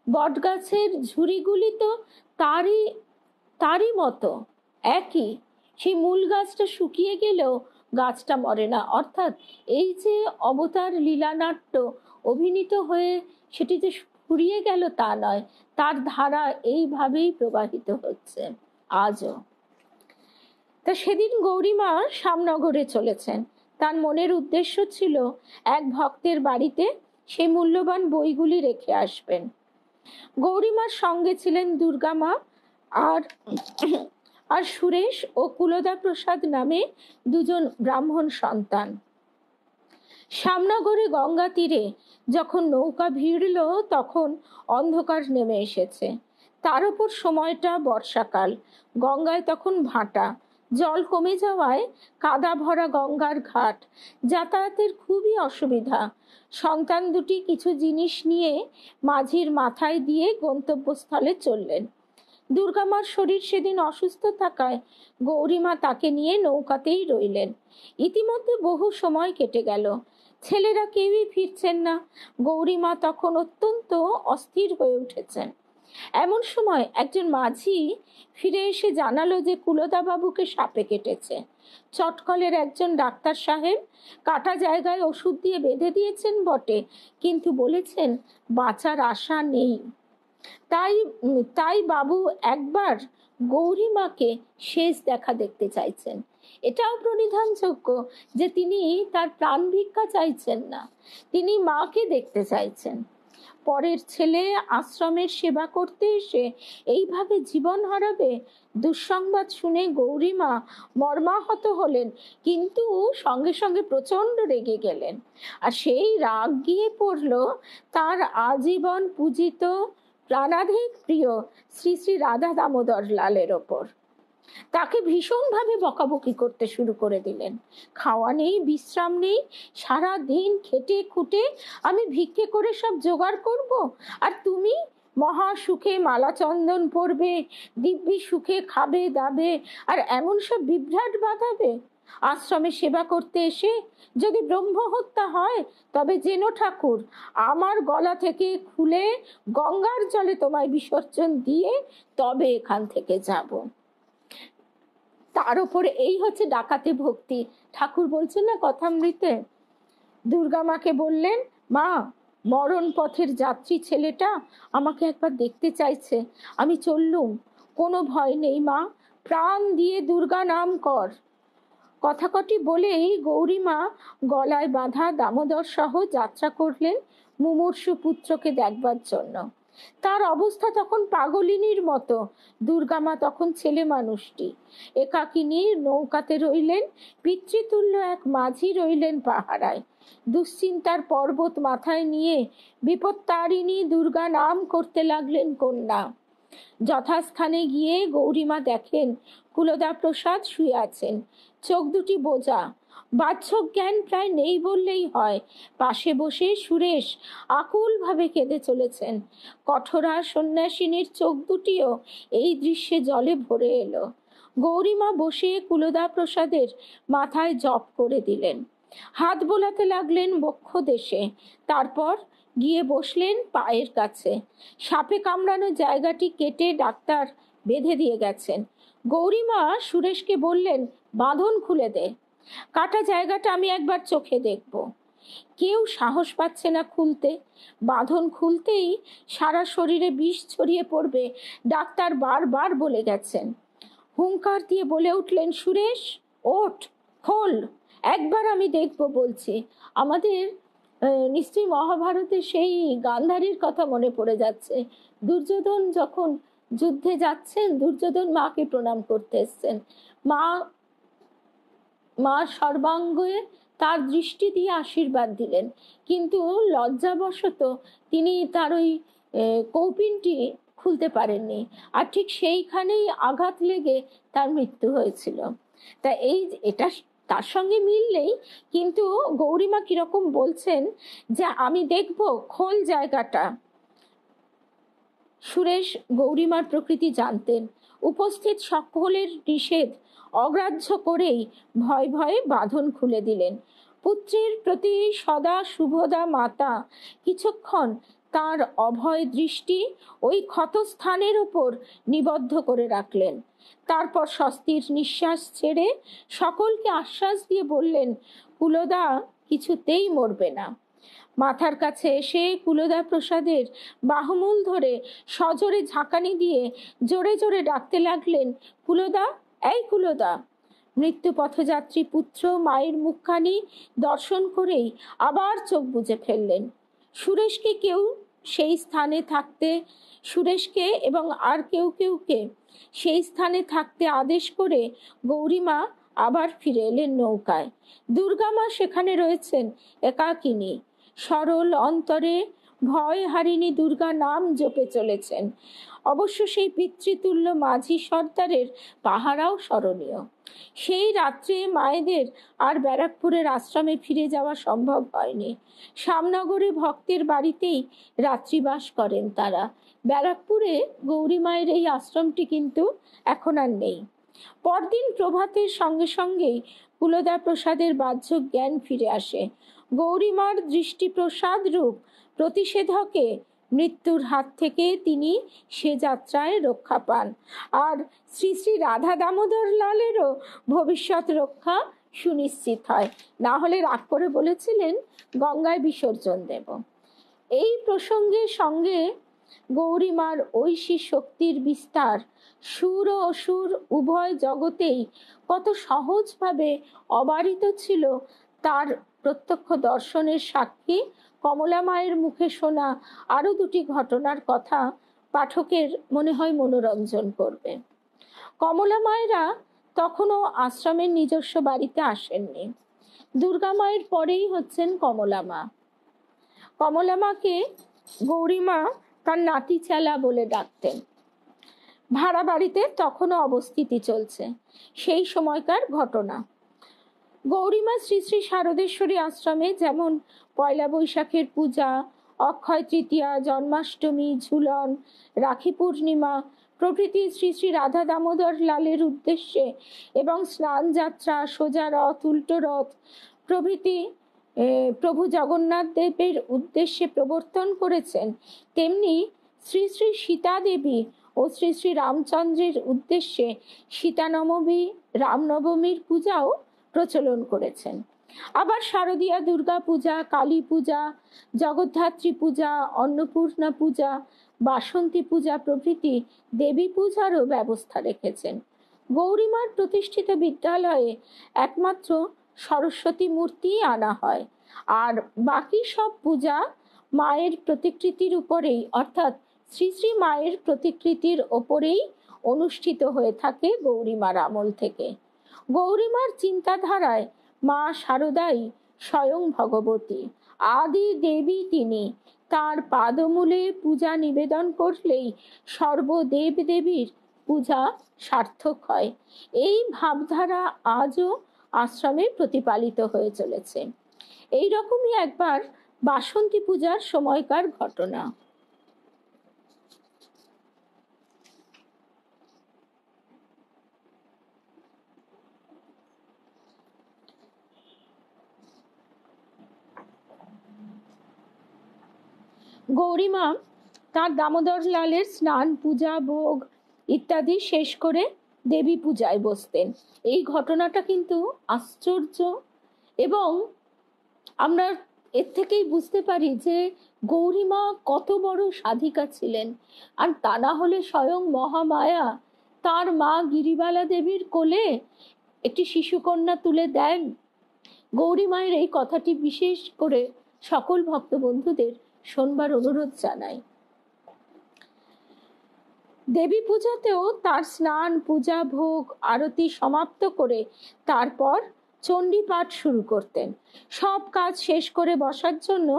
বট গাছের ঝুড়িগুলি তো তারই তারই মতো একই, সেই মূল গাছটা শুকিয়ে গেলেও গাছটা মরে না। অর্থাৎ এই যে অবতার লীলানাট্য অভিনীত হয়ে সেটি যে ফুরিয়ে গেল তা নয়, তার ধারা এইভাবেই প্রবাহিত হচ্ছে আজও। তা সেদিন গৌরীমা শ্যামনগরে চলেছেন। তার মনের উদ্দেশ্য ছিল এক ভক্তের বাড়িতে সেই মূল্যবান বইগুলি রেখে আসবেন। গৌরীমার সঙ্গে ছিলেন দুর্গা মা আর সুরেশ ও কুলদা প্রসাদ নামে দুজন ব্রাহ্মণ সন্তান। শ্যামনগরে গঙ্গা তীরে যখন নৌকা ভিড়ল, তখন অন্ধকার নেমে এসেছে। তার উপর সময়টা বর্ষাকাল, গঙ্গায় তখন ভাটা, জল কমে যাওয়ায় কাদা ভরা গঙ্গার ঘাট, যাতায়াতের খুবই অসুবিধা। সন্তান দুটি কিছু জিনিস নিয়ে মাঝির মাথায় দিয়ে গন্তব্যস্থলে চললেন। দুর্গামার শরীর সেদিন অসুস্থ থাকায় গৌরীমা তাকে নিয়ে নৌকাতেই রইলেন। ইতিমধ্যে বহু সময় কেটে গেল, ছেলেরা কেউই ফিরছেন না। গৌরীমা তখন অত্যন্ত অস্থির হয়ে উঠেছেন। এমন সময় একজন মাঝি ফিরে এসে জানালো যে কুলদা বাবুকে সাপে কেটেছে। চটকলের একজন ডাক্তার সাহেব কাটা জায়গায় ওষুধ দিয়ে বেঁধে দিয়েছেন বটে, কিন্তু বলেছেন বাঁচার আশা নেই। তাই বাবু একবার গৌরীমাকে শেষ দেখা দেখতে চাইছেন। এটাও প্রণিধানযোগ্য যে তিনি তার প্রাণ ভিক্ষা চাইছেন না, তিনি মাকে দেখতে চাইছেন। পরের ছেলে আশ্রমের সেবা করতে এসে এইভাবে জীবন হারাবে, দুঃসংবাদ শুনে গৌরীমা মর্মাহত হলেন, কিন্তু সঙ্গে সঙ্গে প্রচন্ড রেগে গেলেন। আর সেই রাগ গিয়ে পড়ল তার আজীবন পূজিত প্রাণাধিক প্রিয় শ্রী শ্রী রাধা দামোদর লালের ওপর। তাকে ভীষণভাবে বকাবকি করতে শুরু করে দিলেন। খাওয়া নেই, বিশ্রাম নেই, সারা দিন খেটে খুঁটে আমি ভিক্ষে করে সব জোগাড় করব, আর তুমি মহা সুখে মালা চন্দন পরবে, দিব্যি সুখে খাবে দাবে, আর এমন সব বিভ্রাট বাঁধাবে। আশ্রমে সেবা করতে এসে যদি ব্রহ্ম হত্যা হয়, তবে যেন ঠাকুর আমার গলা থেকে খুলে গঙ্গার জলে তোমায় বিসর্জন দিয়ে তবে এখান থেকে যাব। তার উপরে এই হচ্ছে ডাকাতে ভক্তি। ঠাকুর বলছেন না কথামৃতে, দুর্গা মাকে বললেন, মা, মরণ পথের যাত্রী ছেলেটা আমাকে একবার দেখতে চাইছে, আমি চললুম, কোনো ভয় নেই মা, প্রাণ দিয়ে দুর্গা নাম কর। কথা কটি বলেই গৌরীমা গলায় বাঁধা দামোদর সহ যাত্রা করলেন মুমূর্ষু পুত্রকে দেখবার জন্য। তার অবস্থা তখন পাগলিনীর মতো। দুর্গামা তখন ছেলে মানুষটি। একাকিনী নৌকাতে রইলেন, পিতৃতুল্য এক মাঝি রইলেন পাহারায়। দুশ্চিন্তার পর্বত মাথায় নিয়ে বিপত্তারিণী দুর্গা নাম করতে লাগলেন কন্যা। যথাস্থানে গিয়ে গৌরীমা দেখেন কুলদা প্রসাদ শুয়ে আছেন, চোখ দুটি বোজা, বাহ্যক জ্ঞান প্রায় নেই বললেই হয়। পাশে বসে সুরেশ আকুল ভাবে কেঁদে চলেছেন। কঠোরা সন্ন্যাসিনীর চোখ দুটিও এই দৃশ্যে জলে ভরে এলো। গৌরীমা বসে কুলদা প্রসাদের মাথায় জপ করে দিলেন, হাত বোলাতে লাগলেন বক্ষ দেশে, তারপর গিয়ে বসলেন পায়ের কাছে। সাপে কামড়ানো জায়গাটি কেটে ডাক্তার বেঁধে দিয়ে গেছেন। গৌরীমা সুরেশকে বললেন, বাঁধন খুলে দে, কাটা জায়গাটা আমি একবার চোখে দেখব। কেউ সাহস পাচ্ছে না খুলতে। বাঁধন খুলতেই সারা শরীরে বিষ ছড়িয়ে পড়বে, ডাক্তার বারবার বলে গেছেন। হুঙ্কার দিয়ে বলে উঠলেন, সুরেশ ওঠ, খোল, একবার আমি দেখব বলছি। আমাদের নিশ্চয়ই মহাভারতে সেই গান্ধারীর কথা মনে পড়ে যাচ্ছে। দুর্যোধন যখন যুদ্ধে যাচ্ছেন, দুর্যোধন মাকে প্রণাম করতে এসছেন। মা সর্বাঙ্গে তার দৃষ্টি দিয়ে আশীর্বাদ দিলেন, কিন্তু লজ্জাবশত তিনি তার ওই কৌপিনটি খুলতে পারেননি, আর ঠিক সেইখানেই আঘাত লেগে তার মৃত্যু হয়েছিল। তা এটা তার সঙ্গে মিললেই, কিন্তু গৌরীমা কিরকম বলছেন যে আমি দেখব, খোল জায়গাটা। সুরেশ গৌরীমার প্রকৃতি জানতেন। উপস্থিত সকলের নিষেধ অগ্রাহ্য করেই ভয় ভয়ে বাঁধন খুলে দিলেন। পুত্রের প্রতি সদা শুভদা মাতা কিছুক্ষণ তার অভয় দৃষ্টি ওই ক্ষতস্থানের উপর নিবদ্ধ করে রাখলেন। তারপর স্বস্তির নিঃশ্বাস ছেড়ে সকলকে আশ্বাস দিয়ে বললেন, কুলদা কিছুতেই মরবে না। মাথার কাছে এসে কুলদা প্রসাদের বাহুমূল ধরে সজোরে ঝাঁকানি দিয়ে জোরে জোরে ডাকতে লাগলেন, কুলদা, এই কুলদা। মৃত্যু পথযাত্রী পুত্র মায়ের মুখখানি দর্শন করেই আবার চোখ বুজে ফেললেন। সুরেশকে কেউ সেই স্থানে থাকতে সুরেশকে এবং আর কেউকে সেই স্থানে থাকতে আদেশ করে গৌরীমা আবার ফিরে এলেন নৌকায়। দুর্গামা সেখানে রয়েছেন একাকিনী, সরল অন্তরে ভয় হারিনি দুর্গা নাম জপে চলেছেন। অবশ্য সেই পিতৃতুল্য মাঝি সর্দারের পাহারাও স্মরণীয়। সেই রাত্রে মায়েদের আর ব্যারাকপুরের আশ্রমে ফিরে যাওয়া সম্ভব হয়নি। শ্যামনগরে ভক্তের বাড়িতেই রাত্রিবাস করেন তারা। ব্যারাকপুরে গৌরী মায়ের এই আশ্রমটি কিন্তু এখন আর নেই। পরদিন প্রভাতের সঙ্গে সঙ্গেই কুলদা প্রসাদের বাহ্য জ্ঞান ফিরে আসে। গৌরীমার দৃষ্টি প্রসাদ রূপ প্রতিষেধকে মৃত্যুর হাত থেকে তিনি সে যাত্রায় রক্ষা পান, আর শ্রী শ্রী রাধা দামোদর লালেরও ভবিষ্যৎ রক্ষা সুনিশ্চিত হয়। না হলে রাগ করে বলেছিলেন গঙ্গায় বিসর্জন দেব। এই প্রসঙ্গের সঙ্গে গৌরীমার ঐশী শক্তির বিস্তার সুর ও অসুর উভয় জগতেই কত সহজভাবে অবারিত ছিল, তার প্রত্যক্ষ দর্শনের সাক্ষী কমলা মায়ের মুখে শোনা আরো দুটি ঘটনার কথা পাঠকের মনে হয় মনোরঞ্জন করবে। কমলা মায়েরা তখনও আশ্রমের নিজস্ব বাড়িতে আসেননি। দুর্গা মায়ের পরেই হচ্ছেন কমলা মা। কমলা মাকে গৌরীমা তার নাতি চেলা বলে ডাকতেন। ভাড়া বাড়িতে তখনও অবস্থিতি চলছে। সেই সময়কার ঘটনা। গৌরীমা শ্রী শ্রী শারদেশ্বরী আশ্রমে যেমন পয়লা বৈশাখের পূজা, অক্ষয় তৃতীয়া, জন্মাষ্টমী, ঝুলন, রাখি পূর্ণিমা প্রভৃতি শ্রী শ্রী রাধা দামোদর লালের উদ্দেশ্যে এবং স্নান যাত্রা, সোজা রথ, উল্টো রথ প্রভৃতি প্রভু জগন্নাথ দেবের উদ্দেশ্যে প্রবর্তন করেছেন, তেমনি শ্রী শ্রী সীতা দেবী ও শ্রী শ্রী রামচন্দ্রের উদ্দেশ্যে সীতানবমী, রামনবমীর পূজাও প্রচলন করেছেন। আবার শারদীয়া দুর্গা পূজা, কালী পূজা, জগদ্ধাত্রী পূজা, অন্নপূর্ণা পূজা, বাসন্তী পূজা প্রভৃতি দেবী পূজারও ব্যবস্থা রেখেছেন। গৌরীমার প্রতিষ্ঠিত বিদ্যালয়ে একমাত্র সরস্বতী মূর্তি আনা হয়, আর বাকি সব পূজা মায়ের প্রতিকৃতির উপরেই, অর্থাৎ শ্রী শ্রী মায়ের প্রতিকৃতির ওপরেই অনুষ্ঠিত হয়ে থাকে গৌরীমার আমল থেকে। গৌরীমার চিন্তাধারায় মা শারদাই স্বয়ং ভগবতী, আদি দেবী তিনি। তার পাদমূলে পূজা নিবেদন করলেই সর্বদেব দেবীর পূজা সার্থক হয়। এই ভাবধারা আজও আশ্রমে প্রতিপালিত হয়ে চলেছে। এই রকমই একবার বাসন্তী পূজার সময়কার ঘটনা। গৌরীমা তার দামোদর লালের স্নান, পূজা, ভোগ ইত্যাদি শেষ করে দেবী পূজায় বসতেন। এই ঘটনাটা কিন্তু আশ্চর্য, এবং আমরা এর থেকেই বুঝতে পারি যে গৌরীমা কত বড় সাধিকা ছিলেন। আর তা না হলে স্বয়ং মহামায়া তার মা গিরিবালা দেবীর কোলে একটি শিশুকন্যা তুলে দেন। গৌরীমায়ের এই কথাটি বিশেষ করে সকল ভক্ত বন্ধুদের শোনবার অনুরোধ জানাই। দেবী পূজাতেও তার স্নান, পূজা, ভোগ, আরতি সমাপ্ত করে তারপর চণ্ডী পাঠ শুরু করতেন। সব কাজ শেষ করে বসার জন্য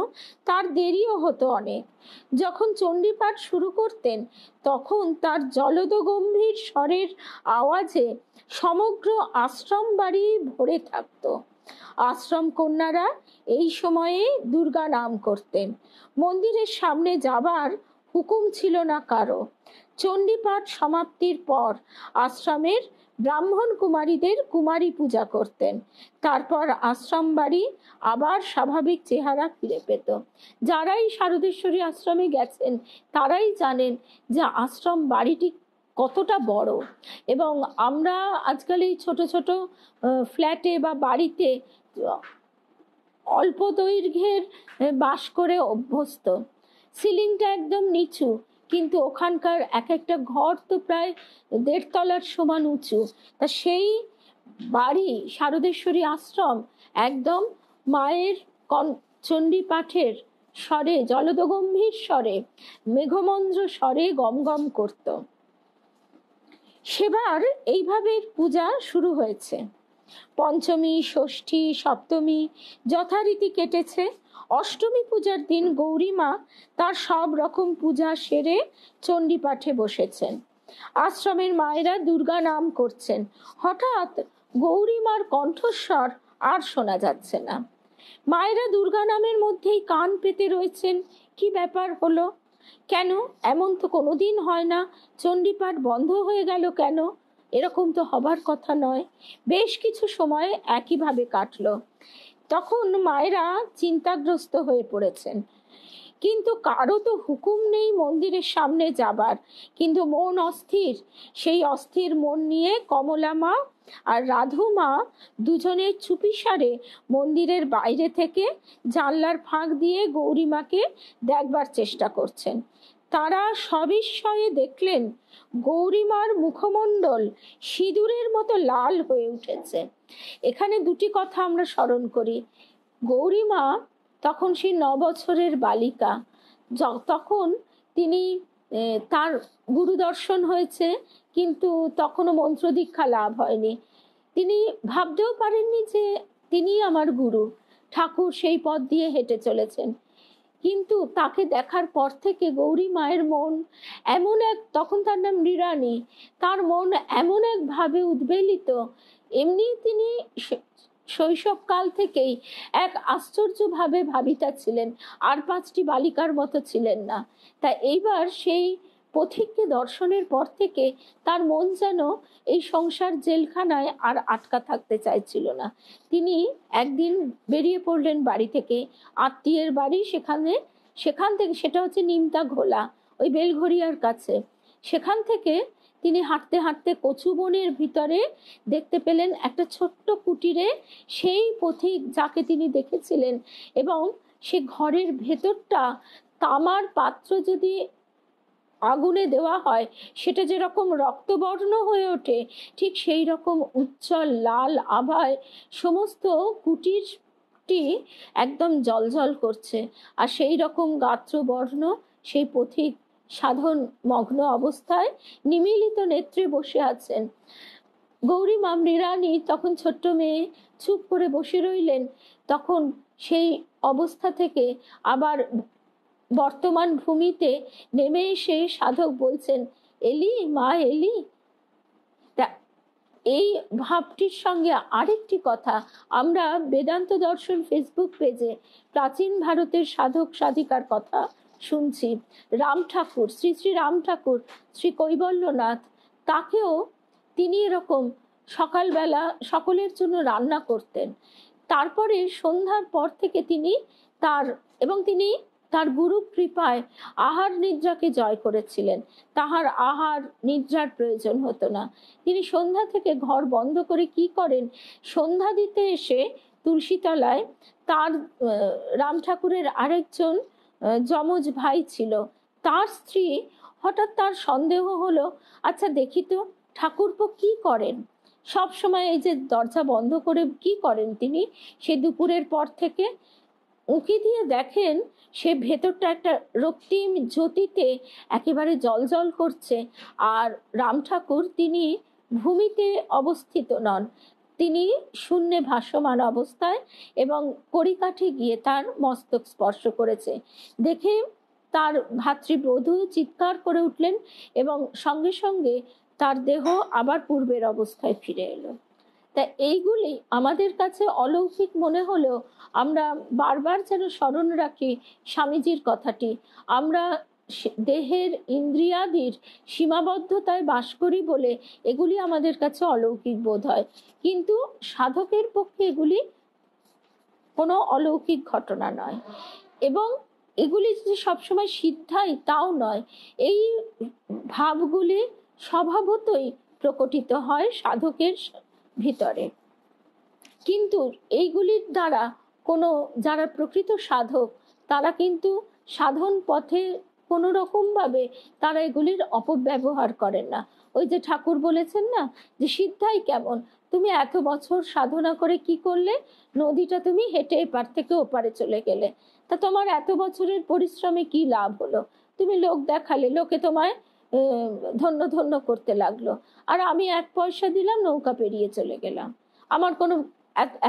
তার দেরিও হতো অনেক। যখন চণ্ডী পাঠ শুরু করতেন তখন তার জলদ গম্ভীর স্বরের আওয়াজে সমগ্র আশ্রম বাড়ি ভরে থাকত। আশ্রম কন্যারা এই সময়ে দুর্গা নাম করতেন। মন্দিরের সামনে যাবার হুকুম ছিল না কারো। চণ্ডী পাঠ সমাপ্তির পর আশ্রমের ব্রাহ্মণ কুমারীদের কুমারী পূজা করতেন। তারপর আশ্রম বাড়ি আবার স্বাভাবিক চেহারা ফিরে পেত। যারাই শারদেশ্বরী আশ্রমে গেছেন তারাই জানেন যে আশ্রম বাড়িটি কতটা বড়। এবং আমরা আজকাল এই ছোট ছোট ফ্ল্যাটে বা বাড়িতে অল্প দৈর্ঘ্যের বাস করে অভ্যস্ত। সিলিংটা একদম নিচু, কিন্তু ওখানকার এক একটা ঘর তো প্রায় 1.5 তলার সমান উঁচু। তা সেই বাড়ি শারদেশ্বরী আশ্রম একদম মায়ের চণ্ডী পাঠের স্বরে, জলদগম্ভীর স্বরে, মেঘমন্দ্র স্বরে গমগম করত। সেবার এইভাবে পূজা শুরু হয়েছে। পঞ্চমী, ষষ্ঠী, সপ্তমী যথারীতি কেটেছে। অষ্টমী পূজার দিন গৌরীমা তার সব রকম পূজা সেরে চণ্ডী পাঠে বসেছেন। আশ্রমের মায়েরা দুর্গা নাম করছেন। হঠাৎ গৌরীমার কণ্ঠস্বর আর শোনা যাচ্ছে না। মায়েরা দুর্গা নামের মধ্যেই কান পেতে রয়েছেন। কি ব্যাপার হলো? কেন? এমন তো কোনোদিন হয় না। চণ্ডী পাঠ বন্ধ হয়ে গেল কেন? এরকম তো হবার কথা নয়। বেশ কিছু সময় একইভাবে কাটলো। তখন মায়েরা চিন্তাগ্রস্ত হয়ে পড়েছেন। কিন্তু কারো তো হুকুম নেই মন্দিরের সামনে যাবার, কিন্তু মন অস্থির। সেই অস্থির মন নিয়ে কমলা মা আর রাধু মা দুজনে চুপিসারে মন্দিরের বাইরে থেকে জানলার ফাঁক দিয়ে গৌরীমাকে দেখবার চেষ্টা করছেন। তারা সবিস্ময়ে দেখলেন গৌরীমার মুখমণ্ডল সিঁদুরের মতো লাল হয়ে উঠেছে। এখানে দুটি কথা আমরা স্মরণ করি। গৌরীমা তখন সেই 9 বছরের বালিকা। তখন তিনি তার গুরু দর্শন হয়েছে, কিন্তু তখনও মন্ত্র দীক্ষা লাভ হয়নি। তিনি ভাবতেও পারেননি যে তিনি আমার গুরু। ঠাকুর সেই পথ দিয়ে হেঁটে চলেছেন। কিন্তু তাকে দেখার পর থেকে গৌরী মায়ের মন এমন এক, তখন তার নাম মৃণালী, তার মন এমন এক ভাবে উদ্বেলিত। এমনি তিনি শৈশবকাল থেকেই এক আশ্চর্যভাবে ভাবিতা ছিলেন, আর 5টি বালিকার মতো ছিলেন না। তা এইবার সেই পথিককে দর্শনের পর থেকে তার মন যেন এই সংসার জেলখানায় আর আটকা থাকতে চাইছিল না। তিনি একদিন বেরিয়ে পড়লেন বাড়ি থেকে, আত্মীয়ের বাড়ি, সেখান থেকে, সেটা হচ্ছে নিমতা ঘোলা, ওই বেলঘরিয়ার কাছে। সেখান থেকে তিনি হাঁটতে হাঁটতে কচু বনের ভিতরে দেখতে পেলেন একটা ছোট্ট কুটিরে সেই পথিক যাকে তিনি দেখেছিলেন, এবং সে ঘরের ভেতরটা তামার পাত্র যদি আগুনে দেওয়া হয় সেটা যেরকম রক্তবর্ণ হয়ে ওঠে, ঠিক সেই রকম উজ্জ্বল লাল আভায় সমস্ত কুটিরটি একদম জ্বলজ্বল করছে। আর সেই রকম গাত্রবর্ণ সেই পথিক সাধন মগ্ন অবস্থায় নিমিলিত নেত্রে বসে আছেন। গৌরীমা মৃণালী তখন ছোট্ট মেয়ে চুপ করে বসে রইলেন। তখন সেই অবস্থা থেকে আবার বর্তমান ভূমিতে নেমে এসে সাধক বলছেন, এলি মা, এলি। তা এই ভাবটির সঙ্গে আরেকটি কথা আমরা বেদান্ত দর্শন ফেসবুক পেজে প্রাচীন ভারতের সাধক সাধিকার কথা শুনছি। রাম ঠাকুর, শ্রী শ্রী রাম ঠাকুর, শ্রী কৈবল্যনাথ, তাকেও তিনি এরকম সকালবেলা সকলের জন্য রান্না করতেন। তারপরে সন্ধ্যার পর থেকে তিনি তার গুরু কৃপায় আহার নিদ্রাকে জয় করেছিলেন। তাহার আহার নিদ্রার প্রয়োজন হতো না। তিনি সন্ধ্যা থেকে ঘর বন্ধ করে কি করেন, সন্ধ্যা দিতে এসে তুলসীতলায় তার রাম ঠাকুরের আরেকজন যমজ ভাই ছিল, তার স্ত্রী, হঠাৎ তার সন্দেহ হলো, আচ্ছা দেখি তো ঠাকুরপো কি করেন, সব সময় এই যে দরজা বন্ধ করে কি করেন তিনি। সে দুপুরের পর থেকে উঁকি দিয়ে দেখেন সে ভেতরটা একটা রক্তিম জ্যোতিতে একেবারে জ্বলজ্বল করছে। আর রাম ঠাকুর তিনি ভূমিতে অবস্থিত নন, তিনি শূন্যে ভাসমান অবস্থায়, এবং কড়িকাঠি গিয়ে তার মস্তক স্পর্শ করেছে। দেখে তার ভাতৃবধূ চিৎকার করে উঠলেন এবং সঙ্গে সঙ্গে তার দেহ আবার পূর্বের অবস্থায় ফিরে এলো। তা এইগুলি আমাদের কাছে অলৌকিক মনে হলেও আমরা বারবার যেন স্মরণ রাখি স্বামীজির কথাটি। আমরা দেহের ইন্দ্রিয়াদির সীমাবদ্ধতায় বাস করি বলে এগুলি আমাদের কাছে অলৌকিক বোধ হয়, কিন্তু সাধকের পক্ষে এগুলি কোনো অলৌকিক ঘটনা নয়। এবং এগুলি যে সবসময় সিদ্ধাই তাও নয়, এই ভাবগুলি স্বভাবতই প্রকটিত হয় সাধকের ভিতরে। কিন্তু এইগুলির দ্বারা যারা প্রকৃত সাধক তারা কিন্তু সাধন পথে কোনো রকম ভাবে তারা এগুলির অপব্যবহার করেন না। ওই যে ঠাকুর বলেছেন না যে সিদ্ধাই কেমন, তুমি এত বছর সাধনা করে কি করলে, নদীটা তুমি হেঁটে এপার থেকে ওপারে চলে গেলে, তা তোমার এত বছরের পরিশ্রমে কি লাভ হলো? তুমি লোক দেখালে, লোকে তোমায় ধন্য ধন্য করতে লাগলো, আর আমি 1 পয়সা দিলাম, নৌকা পেরিয়ে চলে গেলাম, আমার কোনো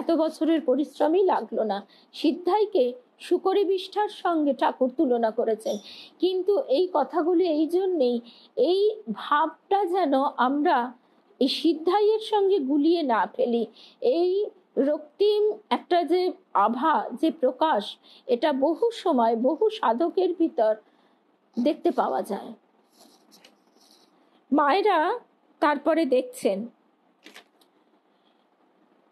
এত বছরের পরিশ্রমই লাগলো না। সিদ্ধাইকে শুকরি বিষ্ঠার সঙ্গে ঠাকুর তুলনা করেছেন। কিন্তু এই কথাগুলি এই জন্যেই, এই ভাবটা যেন আমরা এই সিদ্ধাইয়ের সঙ্গে গুলিয়ে না ফেলি। এই রক্তিম একটা যে আভা, যে প্রকাশ, এটা বহু সময় বহু সাধকের ভিতর দেখতে পাওয়া যায়। মায়েরা তারপরে দেখছেন,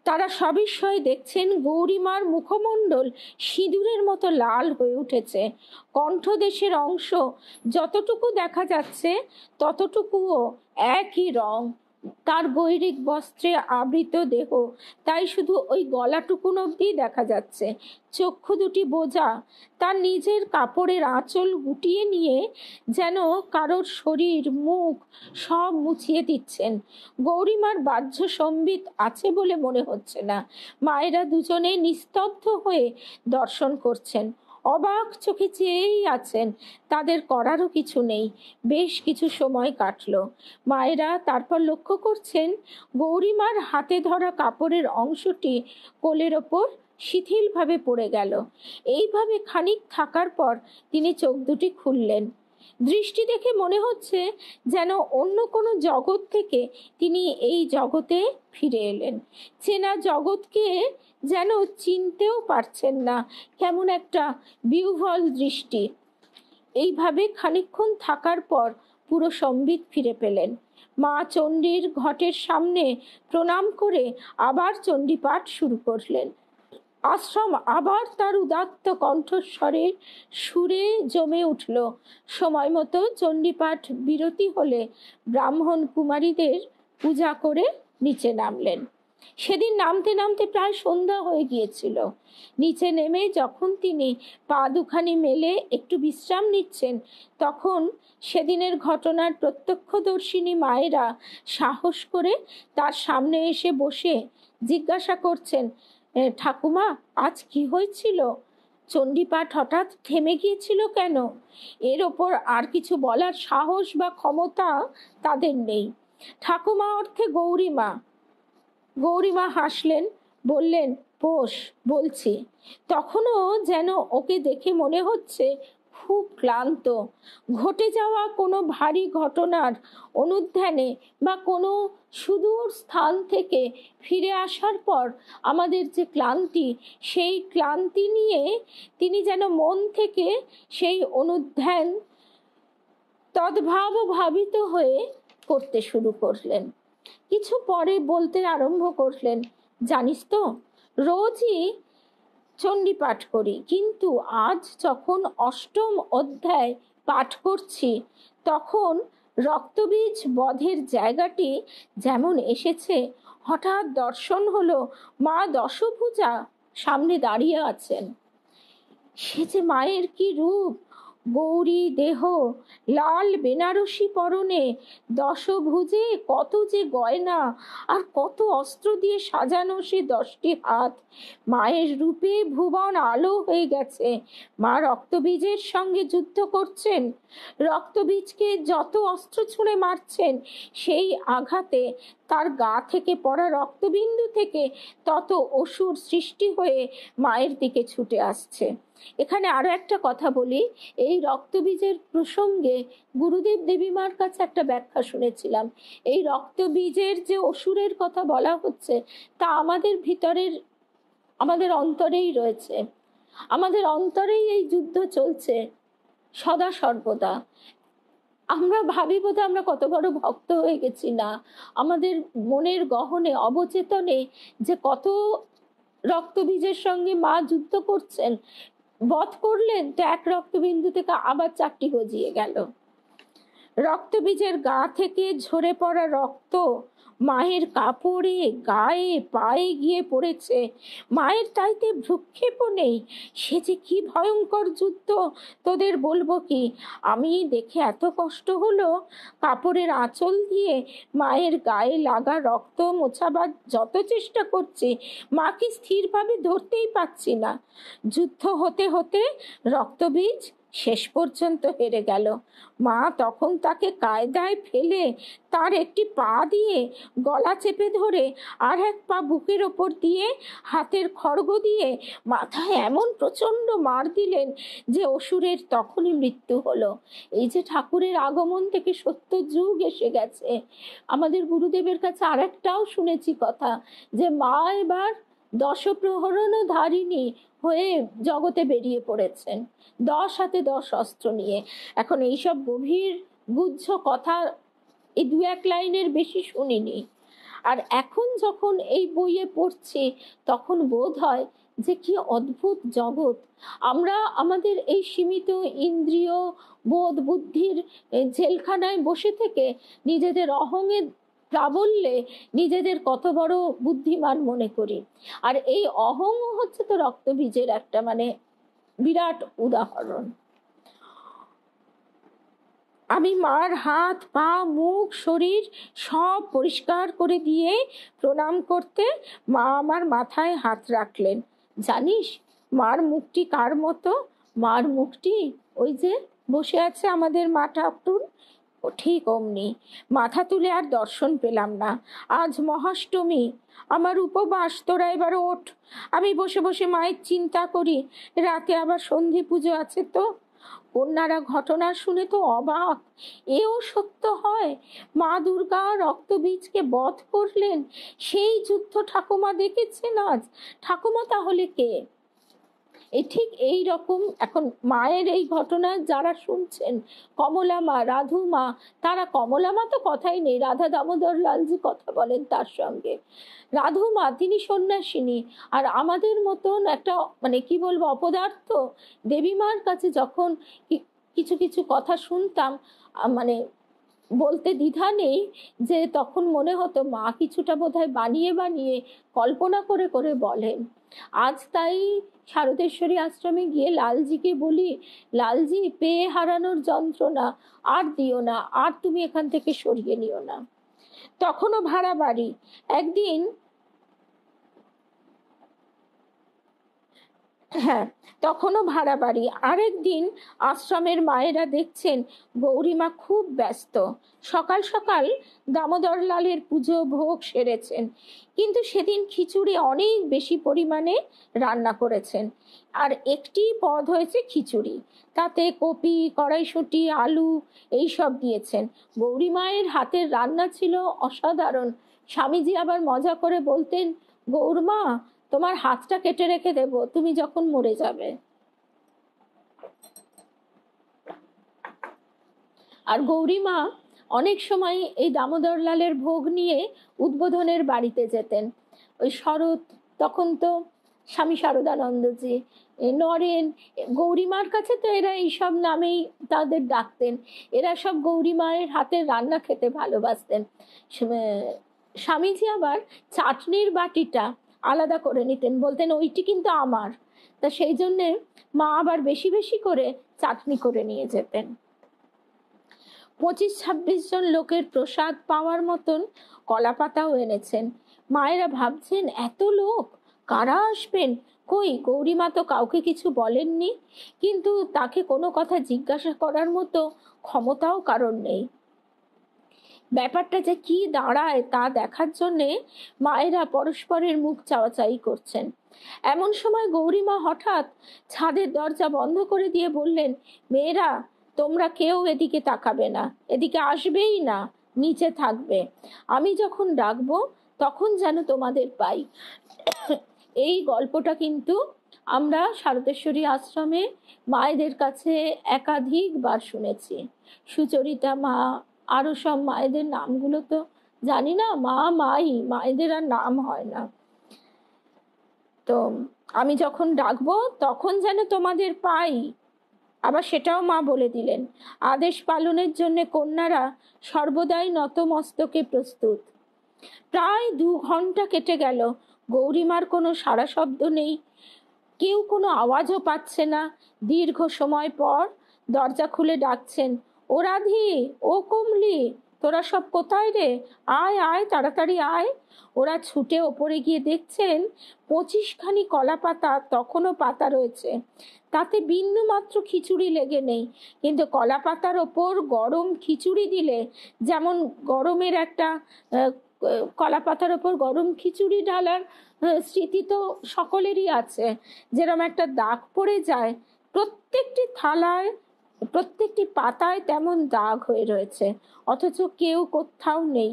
তারা সবিস্ময়ে দেখছেন গৌরীমার মুখমণ্ডল সিঁদুরের মতো লাল হয়ে উঠেছে। কণ্ঠদেশের অংশ যতটুকু দেখা যাচ্ছে ততটুকুও একই রং। তার গৈরিক বস্ত্রে আবৃত দেহ, তাই শুধু ওই গলাটুকুন অবধি দেখা যাচ্ছে। চক্ষু দুটি বোঝা, তার নিজের কাপড়ের আঁচল গুটিয়ে নিয়ে যেন কারোর শরীর মুখ সব মুছিয়ে দিচ্ছেন। গৌরীমার বাহ্য সম্বিত আছে বলে মনে হচ্ছে না। মায়েরা দুজনে নিস্তব্ধ হয়ে দর্শন করছেন, অবাক চোখে চেয়েই আছেন, তাদের করারও কিছু নেই। বেশ কিছু সময় কাটলো। মায়েরা তারপর লক্ষ্য করছেন গৌরীমার হাতে ধরা কাপড়ের অংশটি কোলের ওপর শিথিলভাবে পড়ে গেল। এইভাবে খানিক থাকার পর তিনি চোখ দুটি খুললেন। দৃষ্টি দেখে মনে হচ্ছে যেন অন্য কোনো জগৎ থেকে তিনি এই জগতে ফিরে এলেন। চেনা জগৎকে যেন চিনতেও পারছেন না, কেমন একটা বিহ্বল দৃষ্টি। এইভাবে খানিকক্ষণ থাকার পর পুরো সম্বিত ফিরে পেলেন। মা চণ্ডীর ঘটের সামনে প্রণাম করে আবার চণ্ডী পাঠ শুরু করলেন। আশ্রম আবার তার উদাত্ত কণ্ঠস্বরে সুরে জমে উঠল। সময় মতো চণ্ডীপাঠ বিরতি হলে ব্রাহ্মণ কুমারীদের পূজা করে নিচে নামলেন। সেদিন নামতে নামতে প্রায় সন্ধ্যা হয়ে গিয়েছিল। নিচে নেমে যখন তিনি পা দুখানি মেলে একটু বিশ্রাম নিচ্ছেন, তখন সেদিনের ঘটনার প্রত্যক্ষদর্শিনী মায়েরা সাহস করে তার সামনে এসে বসে জিজ্ঞাসা করছেন, ঠাকুমা, আজ কি হয়েছিল? চণ্ডীপাঠ হঠাৎ থেমে গিয়েছিল কেন? এর ওপর আর কিছু বলার সাহস বা ক্ষমতা তাদের নেই। ঠাকুমা অর্থে গৌরীমা। গৌরীমা হাসলেন, বললেন, পোষ, বলছি। তখনও যেন ওকে দেখে মনে হচ্ছে খুব ক্লান্ত। ঘটে যাওয়া কোনো ভারী ঘটনার অনুধ্যানে বা কোনো সুদূর স্থান থেকে ফিরে আসার পর আমাদের যে ক্লান্তি, সেই ক্লান্তি নিয়ে তিনি যেন মন থেকে সেই অনুধ্যান তদ্ভাব ভাবিত হয়ে করতে শুরু করলেন। কিছু পরে বলতে আরম্ভ করলেন, জানিস তো, রোজই চণ্ডী পাঠ করি, কিন্তু আজ যখন অষ্টম অধ্যায় পাঠ করছি, তখন রক্তবীজ বধের জায়গাটি যেমন এসেছে, হঠাৎ দর্শন হলো মা দশভুজা সামনে দাঁড়িয়ে আছেন। সে যে মায়ের কি রূপ! গৌরী দেহ, লাল বেনারসি পরনে, দশভুজে কত যে গয়না আর কত অস্ত্র দিয়ে সাজানো সে 10টি হাত। মায়ের রূপে ভুবন আলো হয়ে গেছে। মা রক্তবীজের সঙ্গে যুদ্ধ করছেন। রক্তবীজকে যত অস্ত্র ছুঁড়ে মারছেন, সেই আঘাতে তার গা থেকে পড়া রক্তবিন্দু থেকে তত অসুর সৃষ্টি হয়ে মায়ের দিকে ছুটে আসছে। এখানে আরো একটা কথা বলি, এই রক্তবীজের প্রসঙ্গে গুরুদেব দেবীমার কাছে একটা ব্যাখ্যা শুনেছিলাম। এই রক্তবীজের যে অসুরের কথা বলা হচ্ছে, তা আমাদের ভিতরের, আমাদের অন্তরেই রয়েছে। আমাদের অন্তরেই এই যুদ্ধ চলছে সদা সর্বদা। আমরা ভাবি বোধহয় আমরা কত বড় ভক্ত হয়ে গেছি না, আমাদের মনের গহনে অবচেতনে যে কত রক্তবীজের সঙ্গে মা যুদ্ধ করছেন। বধ করলেন তো এক রক্তবিন্দু থেকে আবার 4টি গজিয়ে গেল। রক্তবীজের গা থেকে ঝরে পড়া রক্ত মায়ের কাপড়ে, গায়ে, পায়ে গিয়ে পড়েছে। মায়ের তাইতে ভ্রুক্ষেপও নেই। সে যে কি ভয়ঙ্কর যুদ্ধ, তোদের বলবো কি। আমি দেখে এত কষ্ট হলো, কাপড়ের আঁচল দিয়ে মায়ের গায়ে লাগা রক্ত মোছাবার যত চেষ্টা করছি, মাকে স্থিরভাবে ধরতেই পারছি না। যুদ্ধ হতে হতে রক্তবীজ শেষ পর্যন্ত হেরে গেল। মা তখন তাকে কায়দায় ফেলে তার একটি পা দিয়ে গলা চেপে ধরে আর এক পা বুকের ওপর দিয়ে হাতের খড়গ দিয়ে মাথায় এমন প্রচন্ড মার দিলেন যে অসুরের তখনই মৃত্যু হলো। এই যে ঠাকুরের আগমন থেকে 70 যুগ এসে গেছে, আমাদের গুরুদেবের কাছে আর একটাও শুনেছি কথা, যে মা এবার 10 প্রহরণ ধারিণী হয়ে জগতে বেরিয়ে পড়েছেন, 10 হাতে 10 অস্ত্র নিয়ে। এখন এইসব গভীর গুহ্য কথা এই 2-1 লাইনের বেশি শুনিনি। আর এখন যখন এই বইয়ে পড়ছি, তখন বোধ হয় যে কি অদ্ভুত জগৎ। আমরা আমাদের এই সীমিত ইন্দ্রিয় বোধ বুদ্ধির জেলখানায় বসে থেকে নিজেদের অহংয়ের প্রাবল্যে নিজেদের কত বড় বুদ্ধিমান মনে করি। আর এই অহং হচ্ছে তো রক্তবীজের একটা বিরাট উদাহরণ। আমি মার হাত, পা, মুখ, শরীর সব পরিষ্কার করে দিয়ে প্রণাম করতে মা আমার মাথায় হাত রাখলেন। জানিস মার মুখটি কার মতো? মার মুখটি ওই যে বসে আছে আমাদের মা ঠাকুর, ও ঠিক অমনি। মাথা তুলে আর দর্শন পেলাম না। আজ মহাষ্টমী, আমার উপবাস, তোরা এবার ওঠ। আমি বসে বসে মায়ের চিন্তা করি, রাতে আবার সন্ধি পুজো আছে তো। কন্যারা ঘটনা শুনে তো অবাক। এও সত্য হয়, মা দুর্গা রক্তবীজকে বধ করলেন, সেই যুদ্ধ ঠাকুমা দেখেছেন আজ। ঠাকুমা তাহলে কে? ঠিক এই রকম এখন মায়ের এই ঘটনা যারা শুনছেন, কমলা মা, রাধু মা, তারা, কমলা মা তো কথাই নেই, রাধা দামোদর লালজি কথা বলেন তার সঙ্গে। রাধু মা তিনি সন্ন্যাসিনী, আর আমাদের মতন একটা মানে কি বলবো অপদার্থ দেবী মার কাছে যখন কিছু কিছু কথা শুনতাম, মানে বলতে দ্বিধা নেই যে তখন মনে হতো মা কিছুটা বোধহয় বানিয়ে বানিয়ে কল্পনা করে করে বলেন। আজ তাই শারদেশ্বরী আশ্রমে গিয়ে লালজিকে বলি, লালজি, পেয়ে হারানোর যন্ত্রণা আর দিও না, আর তুমি এখান থেকে সরিয়ে নিও না। তখনও ভাড়া বাড়ি। একদিন, হ্যাঁ, তখনও ভাড়া বাড়ি। আরেকদিন আশ্রমের মায়েরা দেখছেন গৌরীমা খুব ব্যস্ত। সকাল সকাল দামোদর লালের পুজো ভোগ সেরেছেন, কিন্তু সেদিন খিচুড়ি অনেক বেশি পরিমাণে রান্না করেছেন। আর একটি পদ হয়েছে খিচুড়ি, তাতে কপি, কড়াইশুঁটি, আলু এইসব দিয়েছেন। গৌরী মায়ের হাতের রান্না ছিল অসাধারণ। স্বামীজি আবার মজা করে বলতেন, গৌরমা, তোমার হাতটা কেটে রেখে দেব তুমি যখন মরে যাবে। আর গৌরীমা অনেক সময় এই দামোদর লালের ভোগ নিয়ে উদ্বোধনের বাড়িতে যেতেন। ওই শরৎ, তখন তো স্বামী শারদানন্দজি, নরেন, গৌরীমার কাছে তো এরা এইসব নামেই তাদের ডাকতেন। এরা সব গৌরী মায়ের হাতের রান্না খেতে ভালোবাসতেন। স্বামীজি আবার চাটনির বাটিটা আলাদা করে নিতেন, বলতেন ওইটি কিন্তু আমার। তা সেই জন্যে মা আবার বেশি বেশি করে চাটনি করে নিয়ে যেতেন। 25-26 জন লোকের প্রসাদ পাওয়ার মতন কলা পাতাও এনেছেন। মায়েরা ভাবছেন এত লোক কারা আসবেন, কই গৌরীমা তো কাউকে কিছু বলেননি, কিন্তু তাকে কোনো কথা জিজ্ঞাসা করার মতো ক্ষমতাও কারণ নেই। ব্যাপারটা যে কি দাঁড়ায় তা দেখার জন্যে মায়েরা পরস্পরের মুখ চাওয়াচাই করছেন। এমন সময় গৌরীমা হঠাৎ ছাদের দরজা বন্ধ করে দিয়ে বললেন, মেয়েরা, তোমরা কেউ এদিকে তাকাবে না, এদিকে আসবেই না, নিচে থাকবে। আমি যখন ডাকবো তখন যেন তোমাদের পাই। এই গল্পটা কিন্তু আমরা শারদেশ্বরী আশ্রমে মায়েদের কাছে একাধিকবার শুনেছি। সুচরিতা মা, আরো সব মায়েদের নামগুলো তো জানি না, মা মাই, মায়েদের আর নাম হয় না। তো আমি যখন ডাকবো তখন যেন তোমাদের পাই, আবার সেটাও মা বলে দিলেন। আদেশ পালনের জন্য কন্যারা সর্বদাই নতমস্তকে প্রস্তুত। প্রায় 2 ঘন্টা কেটে গেল, গৌরীমার কোনো সাড়া শব্দ নেই, কেউ কোনো আওয়াজও পাচ্ছে না। দীর্ঘ সময় পর দরজা খুলে ডাকছেন, ও রাধি, ও কমলি, তোরা সব কোথায় রে? আয় আয়, তাড়াতাড়ি আয়। ওরা ছুটে ওপরে গিয়ে দেখছেন 25খানি কলা পাতা তখনও পাতা রয়েছে, তাতে বিন্দু মাত্র খিচুড়ি লেগে নেই। কিন্তু কলা পাতার ওপর গরম খিচুড়ি দিলে যেমন গরমের একটা কলা পাতার ওপর গরম খিচুড়ি ঢালার স্মৃতি তো সকলেরই আছে, যেরকম একটা দাগ পড়ে যায় প্রত্যেকটি থালায়, প্রত্যেকটি পাতায় তেমন দাগ হয়ে রয়েছে, অথচ কেউ কোথাও নেই।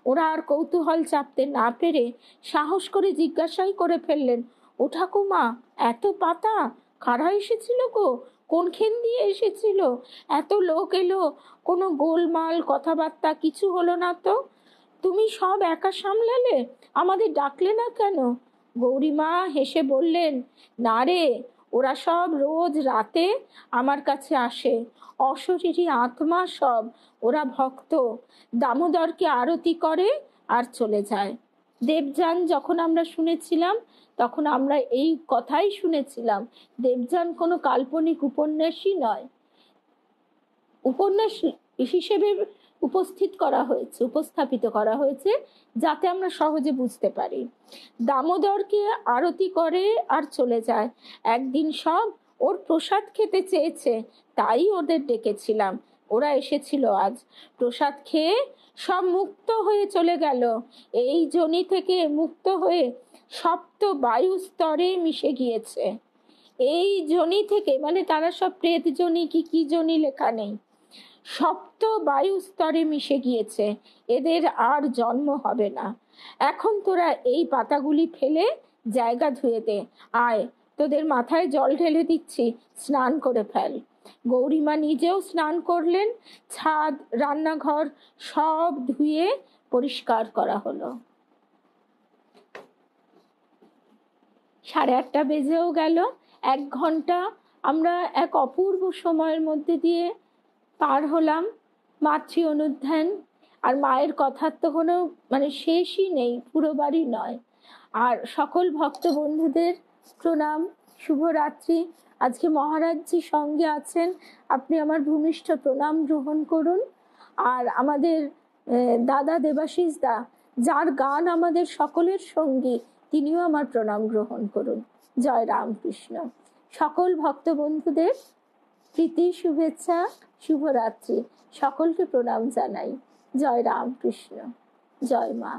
ওরা আর কৌতূহল চাপতে না পেরে সাহস করে জিজ্ঞাসাই করে ফেললেন, ও ঠাকুমা, এত পাতা কারা এসেছিল গো? কোনখান দিয়ে এসেছিল? এত লোক এলো, কোনো গোলমাল কথাবার্তা কিছু হলো না তো? তুমি সব একা সামলালে, আমাদের ডাকলে না কেন? গৌরীমা হেসে বললেন, না রে, ওরা সব রোজ রাতে আমার কাছে আসে, অশরীরী আত্মা সব, ওরা ভক্ত, দামোদরকে আরতি করে আর চলে যায়। দেবযান যখন আমরা শুনেছিলাম তখন আমরা এই কথাই শুনেছিলাম, দেবযান কোনো কাল্পনিক উপন্যাসই নয়, উপন্যাস হিসেবে উপস্থাপিত করা হয়েছে যাতে আমরা সহজে বুঝতে পারি। দামোদরকে আরতি করে আর চলে যায়। একদিন সব ওর প্রসাদ খেতে চেয়েছে, তাই ওদের ডেকেছিলাম, ওরা এসেছিল আজ। প্রসাদ খেয়ে সব মুক্ত হয়ে চলে গেল, এই যোনি থেকে মুক্ত হয়ে সপ্ত বায়ু স্তরে মিশে গিয়েছে। এই যোনি থেকে, মানে তারা সব প্রেত যোনি কি কি যোনি লেখা নেই, সপ্ত বায়ু স্তরে মিশে গিয়েছে, এদের আর জন্ম হবে না। এখন তোরা এই পাতাগুলি ফেলে জায়গা ধুয়ে দে, আয় তোদের মাথায় জল ঢেলে দিচ্ছি, স্নান করে ফেল। গৌরীমা নিজেও স্নান করলেন, ছাদ রান্নাঘর সব ধুয়ে পরিষ্কার করা হলো। 8:30 বেজেও গেল। 1 ঘন্টা আমরা এক অপূর্ব সময়ের মধ্যে দিয়ে পার হলাম। মাতৃ অনুধ্যান আর মায়ের কথার তো কোনো মানে শেষই নেই, পুরো বাড়ি নয়। আর সকল ভক্ত বন্ধুদের প্রণাম, শুভরাত্রি। আজকে মহারাজজি সঙ্গে আছেন, আপনি আমার ভূমিষ্ঠ প্রণাম গ্রহণ করুন। আর আমাদের দাদা দেবাশিস দা, যার গান আমাদের সকলের সঙ্গী, তিনিও আমার প্রণাম গ্রহণ করুন। জয় রামকৃষ্ণ। সকল ভক্ত বন্ধুদের প্রীতি শুভেচ্ছা, শুভরাত্রি, সকলকে প্রণাম জানাই। জয় রামকৃষ্ণ, জয় মা।